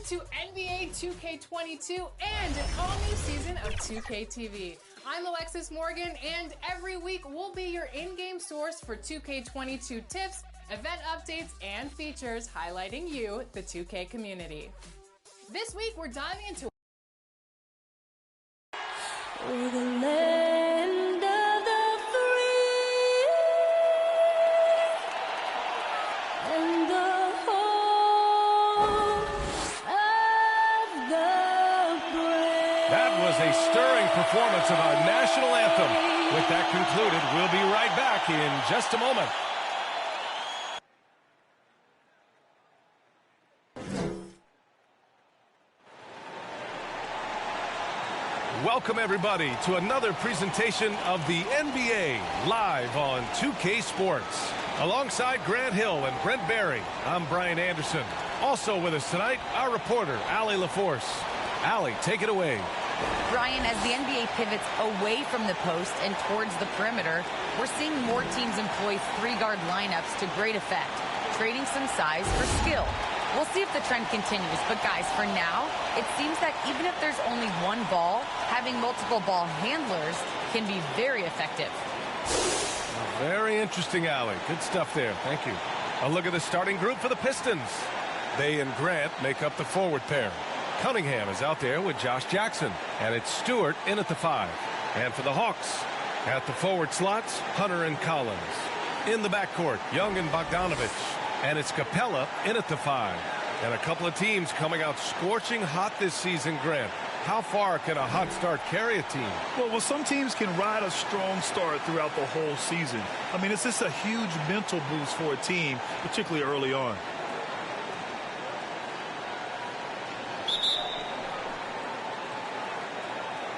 to NBA 2K22 and an all-new season of 2K TV. I'm Alexis Morgan, and every week we'll be your in-game source for 2K22 tips, event updates, and features highlighting you, the 2K community. This week we're diving into the land of the free and the home of the brave. That was a stirring performance of our national anthem. With that concluded, we'll be right back in just a moment. Welcome, everybody, to another presentation of the NBA live on 2K Sports. Alongside Grant Hill and Brent Barry, I'm Brian Anderson. Also with us tonight, our reporter, Allie LaForce. Allie, take it away. Brian, as the NBA pivots away from the post and towards the perimeter, we're seeing more teams employ three-guard lineups to great effect, trading some size for skill. We'll see if the trend continues, but guys, for now, it seems that even if there's only one ball, having multiple ball handlers can be very effective. Very interesting, Allie. Good stuff there. Thank you. A look at the starting group for the Pistons. They and Grant make up the forward pair. Cunningham is out there with Josh Jackson, and it's Stewart in at the 5. And for the Hawks, at the forward slots, Hunter and Collins. In the backcourt, Young and Bogdanovich. And it's Capella in at the 5. And a couple of teams coming out scorching hot this season, Grant. How far can a hot start carry a team? Well, some teams can ride a strong start throughout the whole season. I mean, it's just a huge mental boost for a team, particularly early on.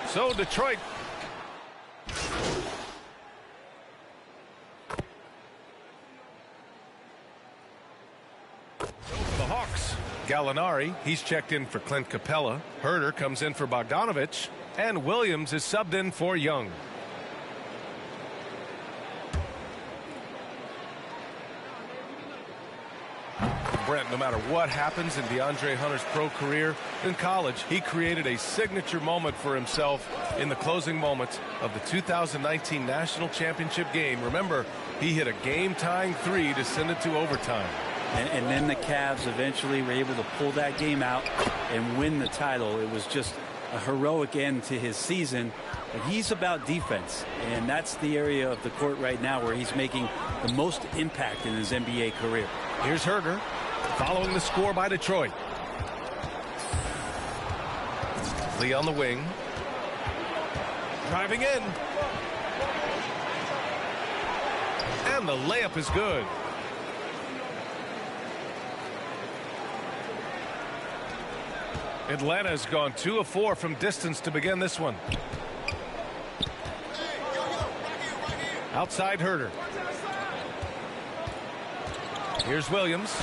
So Detroit the Hawks. Gallinari, he's checked in for Clint Capella. Herter comes in for Bogdanovich. And Williams is subbed in for Young. Brent, no matter what happens in DeAndre Hunter's pro career, in college, he created a signature moment for himself in the closing moments of the 2019 National Championship game. Remember, he hit a game-tying 3 to send it to overtime. And then the Cavs eventually were able to pull that game out and win the title. It was just a heroic end to his season. But he's about defense, and that's the area of the court right now where he's making the most impact in his NBA career. Here's Herter following the score by Detroit. Lee on the wing. Driving in. And the layup is good. Atlanta has gone 2 of 4 from distance to begin this one. Outside Herter. Here's Williams.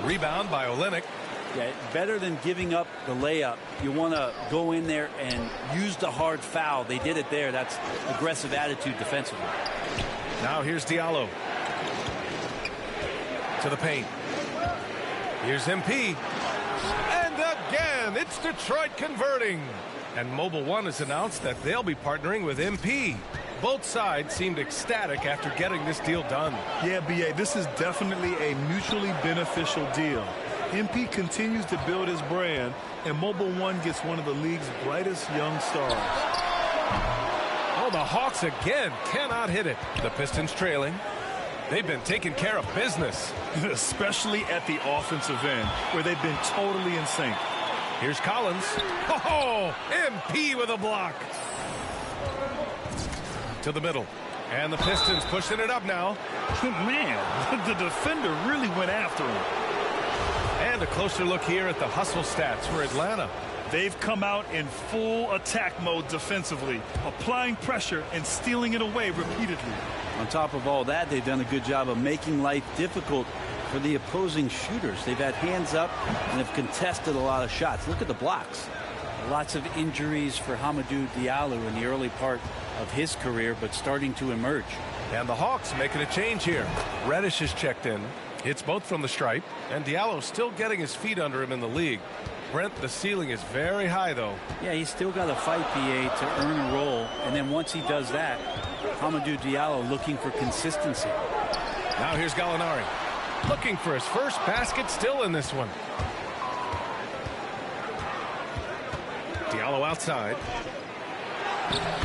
Rebound by Olynyk. Yeah, better than giving up the layup. You want to go in there and use the hard foul. They did it there. That's aggressive attitude defensively. Now here's Diallo. To the paint. Here's MP. And again, it's Detroit converting. And Mobile One has announced that they'll be partnering with MP. Both sides seemed ecstatic after getting this deal done. Yeah, B.A., this is definitely a mutually beneficial deal. MP continues to build his brand, and Mobile One gets one of the league's brightest young stars. Oh, the Hawks again cannot hit it. The Pistons trailing. They've been taking care of business. Especially at the offensive end, where they've been totally in sync. Here's Collins. Oh, MP with a block. To the middle. And the Pistons pushing it up now. Man, the defender really went after him. And a closer look here at the hustle stats for Atlanta. They've come out in full attack mode defensively, applying pressure and stealing it away repeatedly. On top of all that, they've done a good job of making life difficult for the opposing shooters. They've had hands up and have contested a lot of shots. Look at the blocks. Lots of injuries for Hamidou Diallo in the early part of his career, but starting to emerge. And the Hawks making a change here. Reddish is checked in. Hits both from the stripe, and Diallo still getting his feet under him in the league. Brent, the ceiling is very high, though. Yeah, he's still got to fight BA to earn a role, and then once he does that, Hamidou Diallo looking for consistency. Now here's Gallinari, looking for his first basket, still in this one. Diallo outside,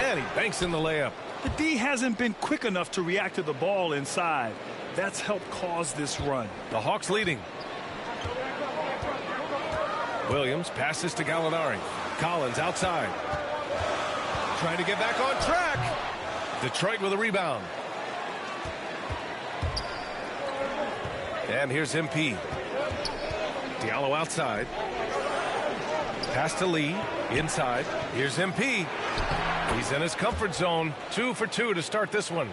and he banks in the layup. The D hasn't been quick enough to react to the ball inside. That's helped cause this run. The Hawks leading. Williams passes to Gallinari. Collins outside. Trying to get back on track. Detroit with a rebound. And here's MP. Diallo outside. Pass to Lee. Inside. Here's MP. He's in his comfort zone. 2 for 2 to start this one.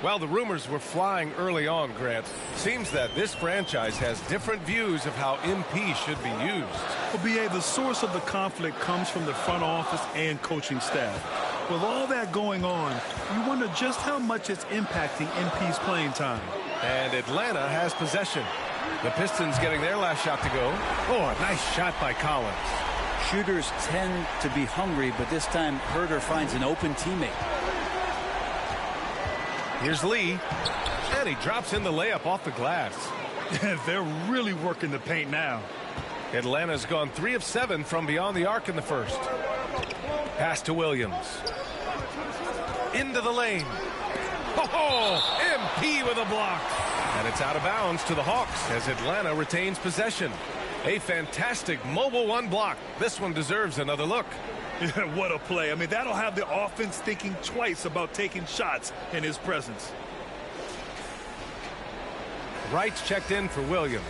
Well, the rumors were flying early on, Grant. Seems that this franchise has different views of how MP should be used. Well, B.A., the source of the conflict comes from the front office and coaching staff. With all that going on, you wonder just how much it's impacting MP's playing time. And Atlanta has possession. The Pistons getting their last shot to go. Oh, a nice shot by Collins. Shooters tend to be hungry, but this time Herter finds an open teammate. Here's Lee, and he drops in the layup off the glass. They're really working the paint now. Atlanta's gone 3 of 7 from beyond the arc in the first. Pass to Williams. Into the lane. Oh, MP with a block. And it's out of bounds to the Hawks as Atlanta retains possession. A fantastic mobile one block. This one deserves another look. What a play. I mean, that'll have the offense thinking twice about taking shots in his presence. Wright's checked in for Williams.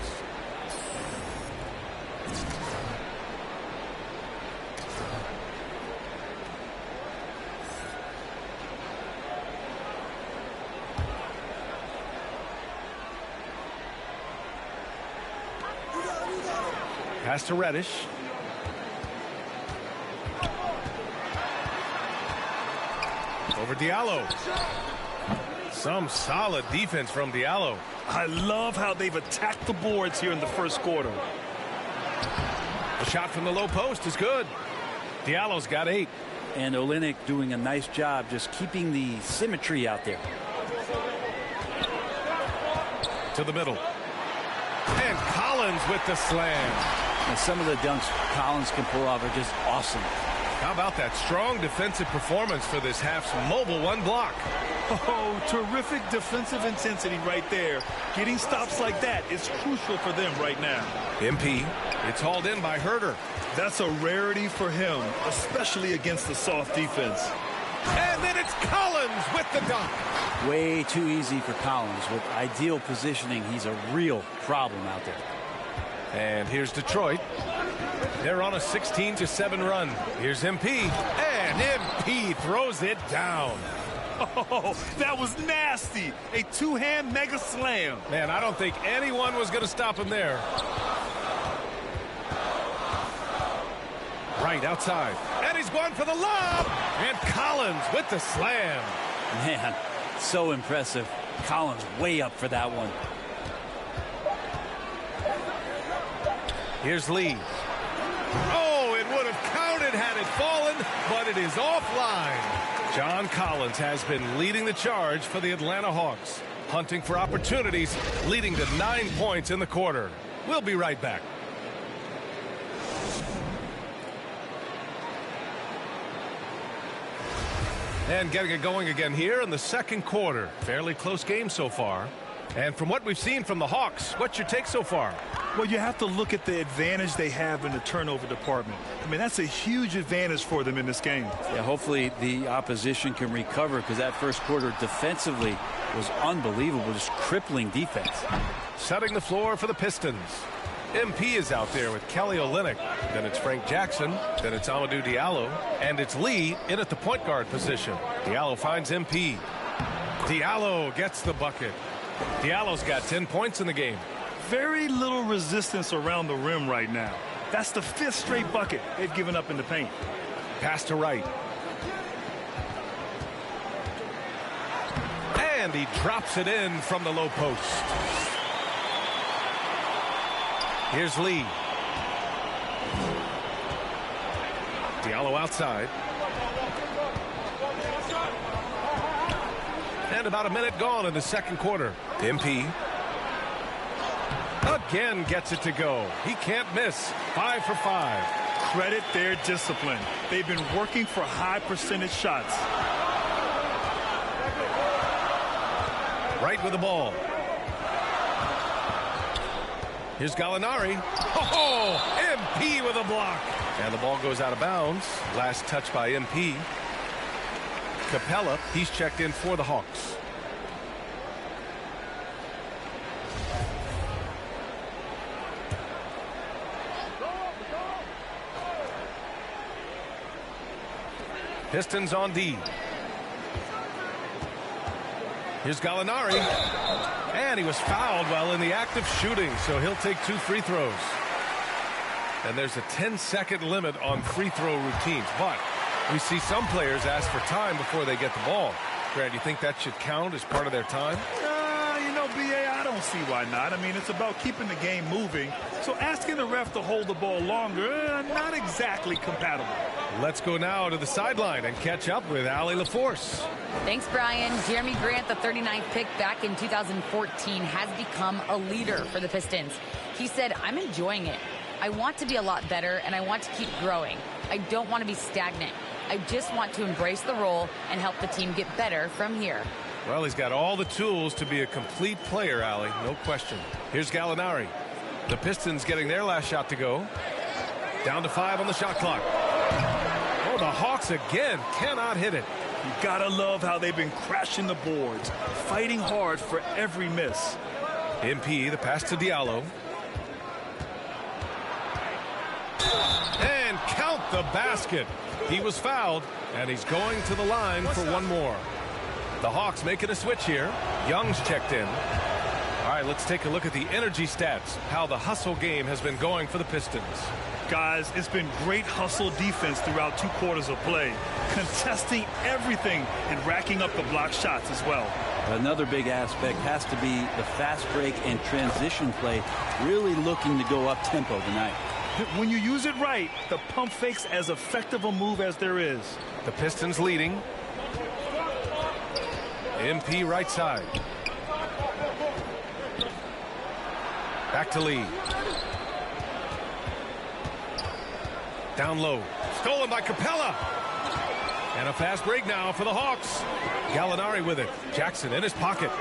Pass to Reddish. Over Diallo. Some solid defense from Diallo. I love how they've attacked the boards here in the first quarter. The shot from the low post is good. Diallo's got 8. And Olynyk doing a nice job just keeping the symmetry out there. To the middle. And Collins with the slam. And some of the dunks Collins can pull off are just awesome. How about that strong defensive performance for this half's mobile one block? Oh, terrific defensive intensity right there. Getting stops like that is crucial for them right now. MP, it's hauled in by Herter. That's a rarity for him, especially against the soft defense. And then it's Collins with the dunk. Way too easy for Collins. With ideal positioning, he's a real problem out there. And here's Detroit. They're on a 16-7 run. Here's MP, and MP throws it down. Oh, that was nasty. A two-hand mega slam. Man, I don't think anyone was going to stop him there. Right outside. And he's going for the lob. And Collins with the slam. Man, so impressive. Collins way up for that one. Here's Lee. Oh, it would have counted had it fallen, but it is offline. John Collins has been leading the charge for the Atlanta Hawks, hunting for opportunities, leading to 9 points in the quarter. We'll be right back. And getting it going again here in the second quarter. Fairly close game so far. And from what we've seen from the Hawks, what's your take so far? Well, you have to look at the advantage they have in the turnover department. I mean, that's a huge advantage for them in this game. Yeah, hopefully the opposition can recover because that first quarter defensively was unbelievable, just crippling defense. Setting the floor for the Pistons. MP is out there with Kelly Olynyk. Then it's Frank Jackson. Then it's Amadou Diallo. And it's Lee in at the point guard position. Diallo finds MP. Diallo gets the bucket. Diallo's got 10 points in the game. Very little resistance around the rim right now. That's the 5th straight bucket they've given up in the paint. Pass to Wright. And he drops it in from the low post. Here's Lee. Diallo outside. And about a minute gone in the second quarter. MP again gets it to go. He can't miss. 5 for 5. Credit their discipline. They've been working for high percentage shots. Right with the ball. Here's Gallinari. Oh, MP with a block. And the ball goes out of bounds. Last touch by MP. Capella, he's checked in for the Hawks. Pistons on D. Here's Gallinari. And he was fouled while in the act of shooting, so he'll take 2 free throws. And there's a 10-second limit on free throw routines. But we see some players ask for time before they get the ball. Brad, you think that should count as part of their time? You know, B.A., I don't see why not. I mean, it's about keeping the game moving. So asking the ref to hold the ball longer, not exactly compatible. Let's go now to the sideline and catch up with Allie LaForce. Thanks, Brian. Jeremy Grant, the 39th pick back in 2014, has become a leader for the Pistons. He said, "I'm enjoying it. I want to be a lot better, and I want to keep growing. I don't want to be stagnant. I just want to embrace the role and help the team get better from here." Well, he's got all the tools to be a complete player, Allie. No question. Here's Gallinari. The Pistons getting their last shot to go. Down to 5 on the shot clock. Oh, the Hawks again cannot hit it. You gotta love how they've been crashing the boards, fighting hard for every miss. MP, the pass to Diallo. And count the basket. He was fouled, and he's going to the line for one more. The Hawks making a switch here. Young's checked in. All right, let's take a look at the energy stats, how the hustle game has been going for the Pistons. Guys, it's been great hustle defense throughout 2 quarters of play, contesting everything and racking up the block shots as well. Another big aspect has to be the fast break and transition play, really looking to go up tempo tonight. When you use it right, the pump fake's as effective a move as there is. The Pistons leading. MP right side. Back to Lee. Down low. Stolen by Capella. And a fast break now for the Hawks. Gallinari with it. Jackson in his pocket.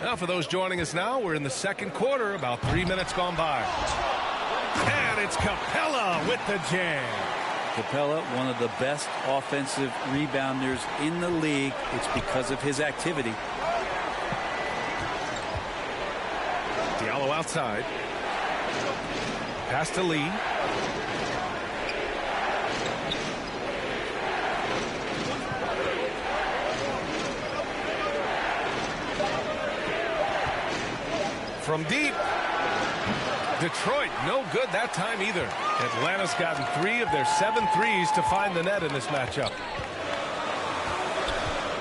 Now for those joining us now, we're in the second quarter, about 3 minutes gone by. And it's Capella with the jam. Capella, one of the best offensive rebounders in the league. It's because of his activity. Diallo outside. Pass to Lee. From deep. Detroit, no good that time either. Atlanta's gotten 3 of their 7 threes to find the net in this matchup.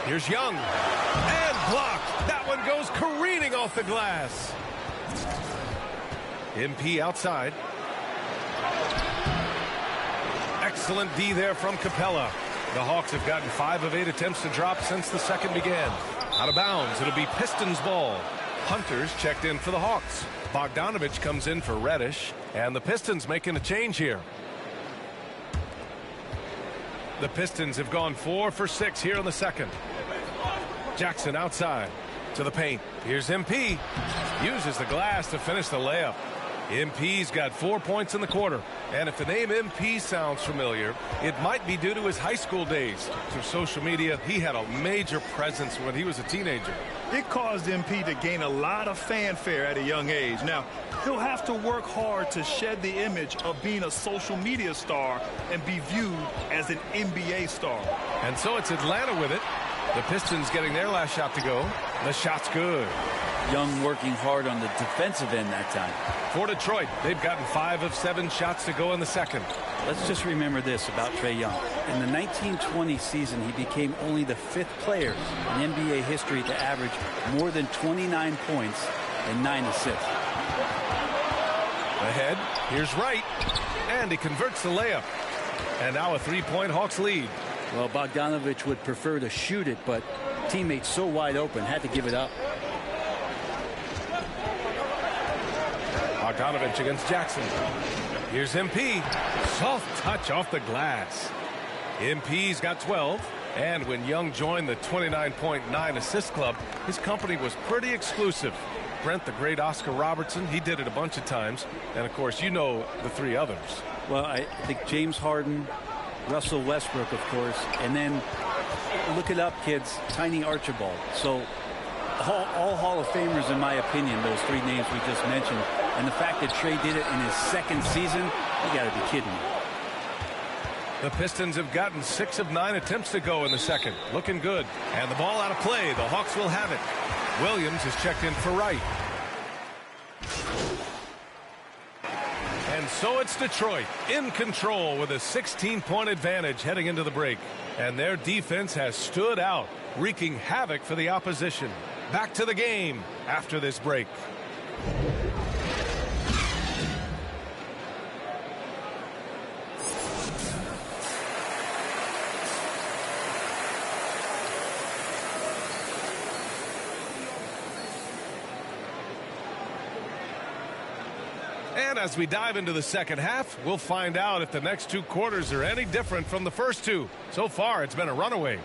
Here's Young. And blocked. That one goes careening off the glass. MP outside. Excellent D there from Capella. The Hawks have gotten 5 of 8 attempts to drop since the second began. Out of bounds, it'll be Pistons ball. Hunter's checked in for the Hawks. Bogdanovich comes in for Reddish, and the Pistons making a change here. The Pistons have gone 4 for 6 here in the second. Jackson outside to the paint. Here's MP. Uses the glass to finish the layup. MP's got 4 points in the quarter. And if the name MP sounds familiar, it might be due to his high school days. Through social media, he had a major presence when he was a teenager. It caused MP to gain a lot of fanfare at a young age. Now, he'll have to work hard to shed the image of being a social media star and be viewed as an NBA star. And so it's Atlanta with it. The Pistons getting their last shot to go. The shot's good. Young working hard on the defensive end that time. For Detroit, they've gotten 5 of 7 shots to go in the second. Let's just remember this about Trae Young. In the 1920 season, he became only the 5th player in NBA history to average more than 29 points and 9 assists. Ahead, here's Wright, and he converts the layup. And now a 3-point Hawks lead. Well, Bogdanovich would prefer to shoot it, but teammates so wide open, had to give it up. Bogdanovich against Jackson. Here's MP. Soft touch off the glass. MP's got 12. And when Young joined the 29.9 assist club, his company was pretty exclusive. Brent, the great Oscar Robertson, he did it a bunch of times. And, of course, you know the 3 others. Well, I think James Harden, Russell Westbrook, of course, and then look it up, kids, Tiny Archibald. So all Hall of Famers, in my opinion, those 3 names we just mentioned. And the fact that Trae did it in his 2nd season, you got to be kidding me. The Pistons have gotten 6 of 9 attempts to go in the second. Looking good. And the ball out of play. The Hawks will have it. Williams is checked in for Wright. And so it's Detroit in control with a 16-point advantage heading into the break. And their defense has stood out, wreaking havoc for the opposition. Back to the game after this break. And as we dive into the second half, we'll find out if the next 2 quarters are any different from the first 2. So far, it's been a runaway.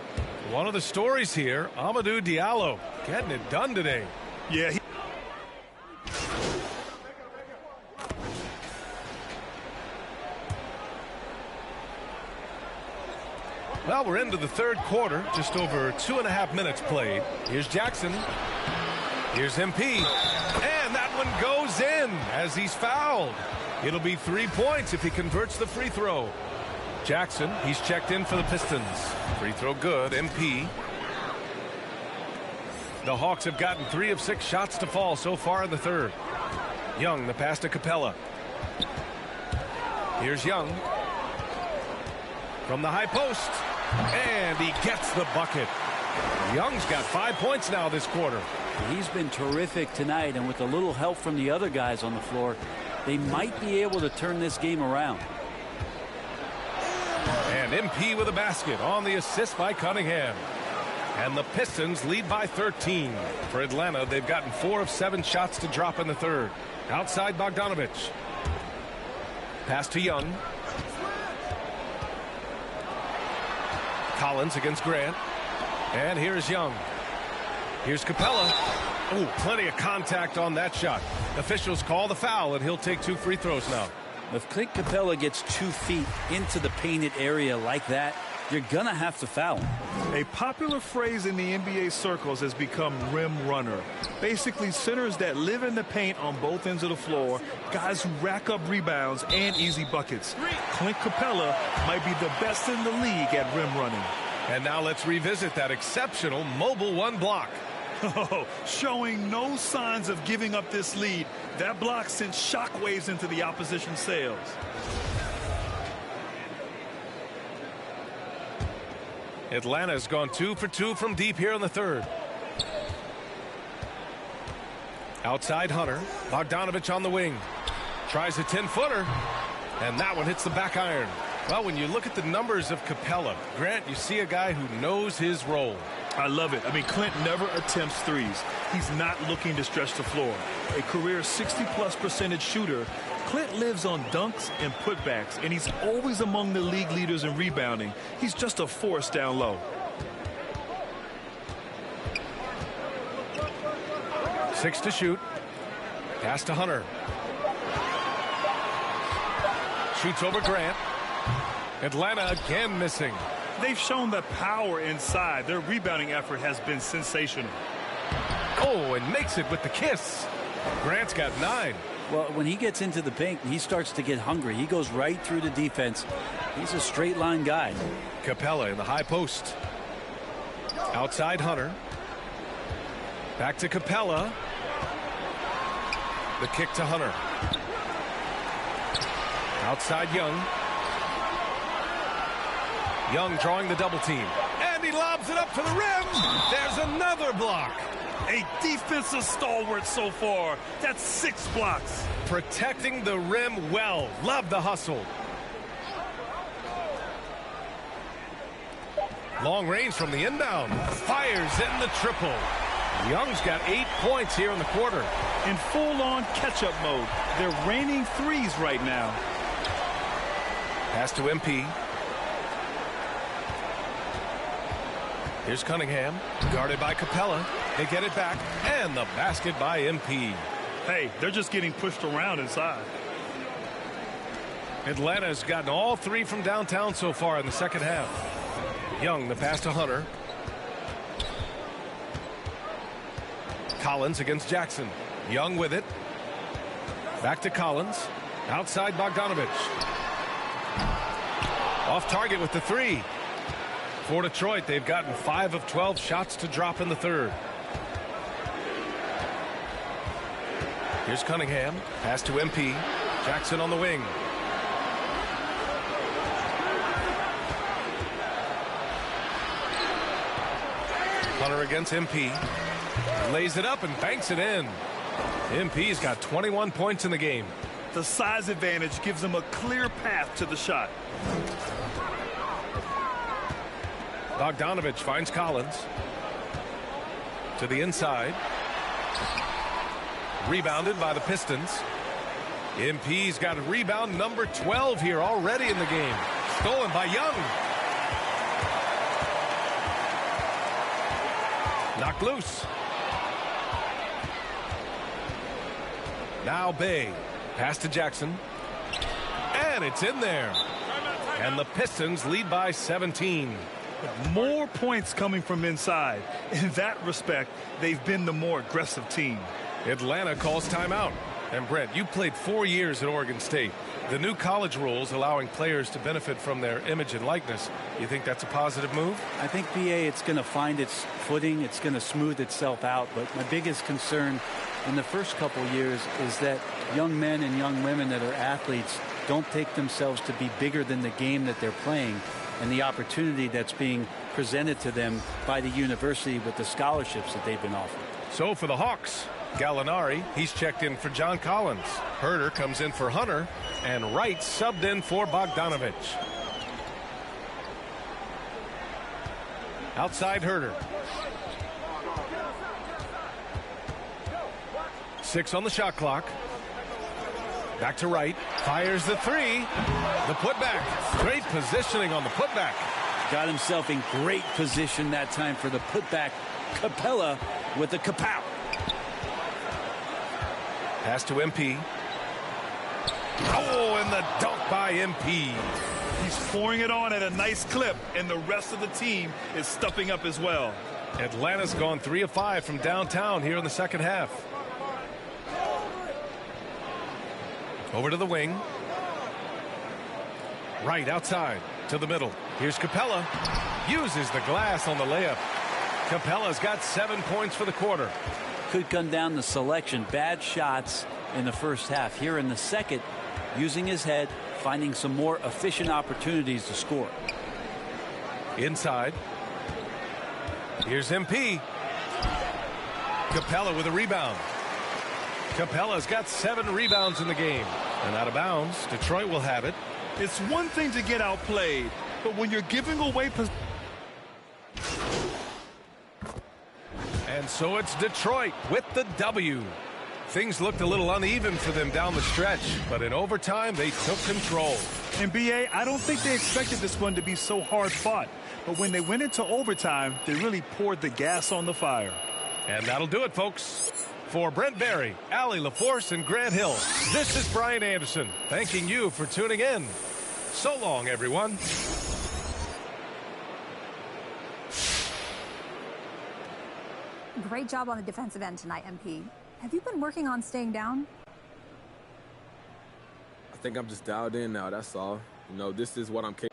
One of the stories here, Amadou Diallo, getting it done today. Yeah. Well, we're into the 3rd quarter, just over 2.5 minutes played. Here's Jackson. Here's MP. And that one goes in as he's fouled. It'll be 3 points if he converts the free throw. Jackson, he's checked in for the Pistons. Free throw good. MP. The Hawks have gotten 3 of 6 shots to fall so far in the 3rd. Young, the pass to Capella. Here's Young. From the high post. And he gets the bucket. Young's got 5 points now this quarter. He's been terrific tonight, and with a little help from the other guys on the floor, they might be able to turn this game around. And MP with a basket on the assist by Cunningham. And the Pistons lead by 13. For Atlanta, they've gotten 4 of 7 shots to drop in the 3rd. Outside Bogdanovich. Pass to Young. Collins against Grant. And here's Young. Here's Capella. Oh, plenty of contact on that shot. Officials call the foul, and he'll take 2 free throws now. If Clint Capella gets 2 feet into the painted area like that, you're going to have to foul him. A popular phrase in the NBA circles has become rim runner. Basically, centers that live in the paint on both ends of the floor, guys who rack up rebounds and easy buckets. Clint Capella might be the best in the league at rim running. And now let's revisit that exceptional mobile 1 block. Oh, showing no signs of giving up this lead. That block sent shockwaves into the opposition sails. Atlanta's gone 2 for 2 from deep here in the 3rd. Outside Hunter. Bogdanovich on the wing. Tries a 10-footer. And that one hits the back iron. Well, when you look at the numbers of Capella, Grant, you see a guy who knows his role. I love it. I mean, Clint never attempts threes. He's not looking to stretch the floor. A career 60+% shooter, Clint lives on dunks and putbacks, and he's always among the league leaders in rebounding. He's just a force down low. Six to shoot. Pass to Hunter. Shoots over Grant. Atlanta again missing. They've shown the power inside. Their rebounding effort has been sensational. Oh, and makes it with the kiss. Grant's got 9. Well, when he gets into the paint, he starts to get hungry. He goes right through the defense. He's a straight line guy. Capella in the high post. Outside Hunter. Back to Capella. The kick to Hunter. Outside Young. Young drawing the double team. And he lobs it up to the rim. There's another block. A defensive stalwart so far. That's 6 blocks. Protecting the rim well. Love the hustle. Long range from the inbound. Fires in the triple. Young's got 8 points here in the quarter. In full-on catch-up mode. They're raining threes right now. Pass to MP. Here's Cunningham. Guarded by Capella. They get it back. And the basket by MP. Hey, they're just getting pushed around inside. Atlanta's gotten all 3 from downtown so far in the second half. Young, the pass to Hunter. Collins against Jackson. Young with it. Back to Collins. Outside Bogdanovich. Off target with the 3. For Detroit, they've gotten 5 of 12 shots to drop in the third. Here's Cunningham. Pass to MP. Jackson on the wing. Hunter against MP. Lays it up and banks it in. MP's got 21 points in the game. The size advantage gives him a clear path to the shot. Bogdanovich finds Collins. To the inside. Rebounded by the Pistons. MP's got a rebound number 12 here already in the game. Stolen by Young. Knocked loose. Now Bay. Pass to Jackson. And it's in there. And the Pistons lead by 17. More points coming from inside. In that respect, they've been the more aggressive team. Atlanta calls timeout. And Brett, you played 4 years at Oregon State. The new college rules allowing players to benefit from their image and likeness. You think that's a positive move? I think, BA, it's going to find its footing. It's going to smooth itself out. But my biggest concern in the first couple years is that young men and young women that are athletes don't take themselves to be bigger than the game that they're playing and the opportunity that's being presented to them by the university with the scholarships that they've been offered. So for the Hawks, Gallinari, he's checked in for John Collins. Herter comes in for Hunter, and Wright subbed in for Bogdanovich. Outside Herter. 6 on the shot clock. Back to Wright. Fires the 3. The putback. Great positioning on the putback. Got himself in great position that time for the putback. Capella with the kapow. Pass to MP. Oh, and the dunk by MP. He's pouring it on at a nice clip, and the rest of the team is stepping up as well. Atlanta's gone 3 of 5 from downtown here in the second half. Over to the wing. Right outside to the middle. Here's Capella. Uses the glass on the layup. Capella's got 7 points for the quarter. Could come down the selection. Bad shots in the first half. Here in the second, using his head, finding some more efficient opportunities to score. Inside. Here's MP. Capella with a rebound. Capella's got 7 rebounds in the game. And out of bounds, Detroit will have it. It's one thing to get outplayed, but when you're giving away and so it's Detroit with the W. Things looked a little uneven for them down the stretch, but in overtime, they took control. And BA, I don't think they expected this one to be so hard fought. But when they went into overtime, they really poured the gas on the fire. And that'll do it, folks. For Brent Barry, Allie LaForce, and Grant Hill, this is Brian Anderson, thanking you for tuning in. So long, everyone. Great job on the defensive end tonight, MP. Have you been working on staying down? I think I'm just dialed in now, that's all. You know, this is what I'm capable of.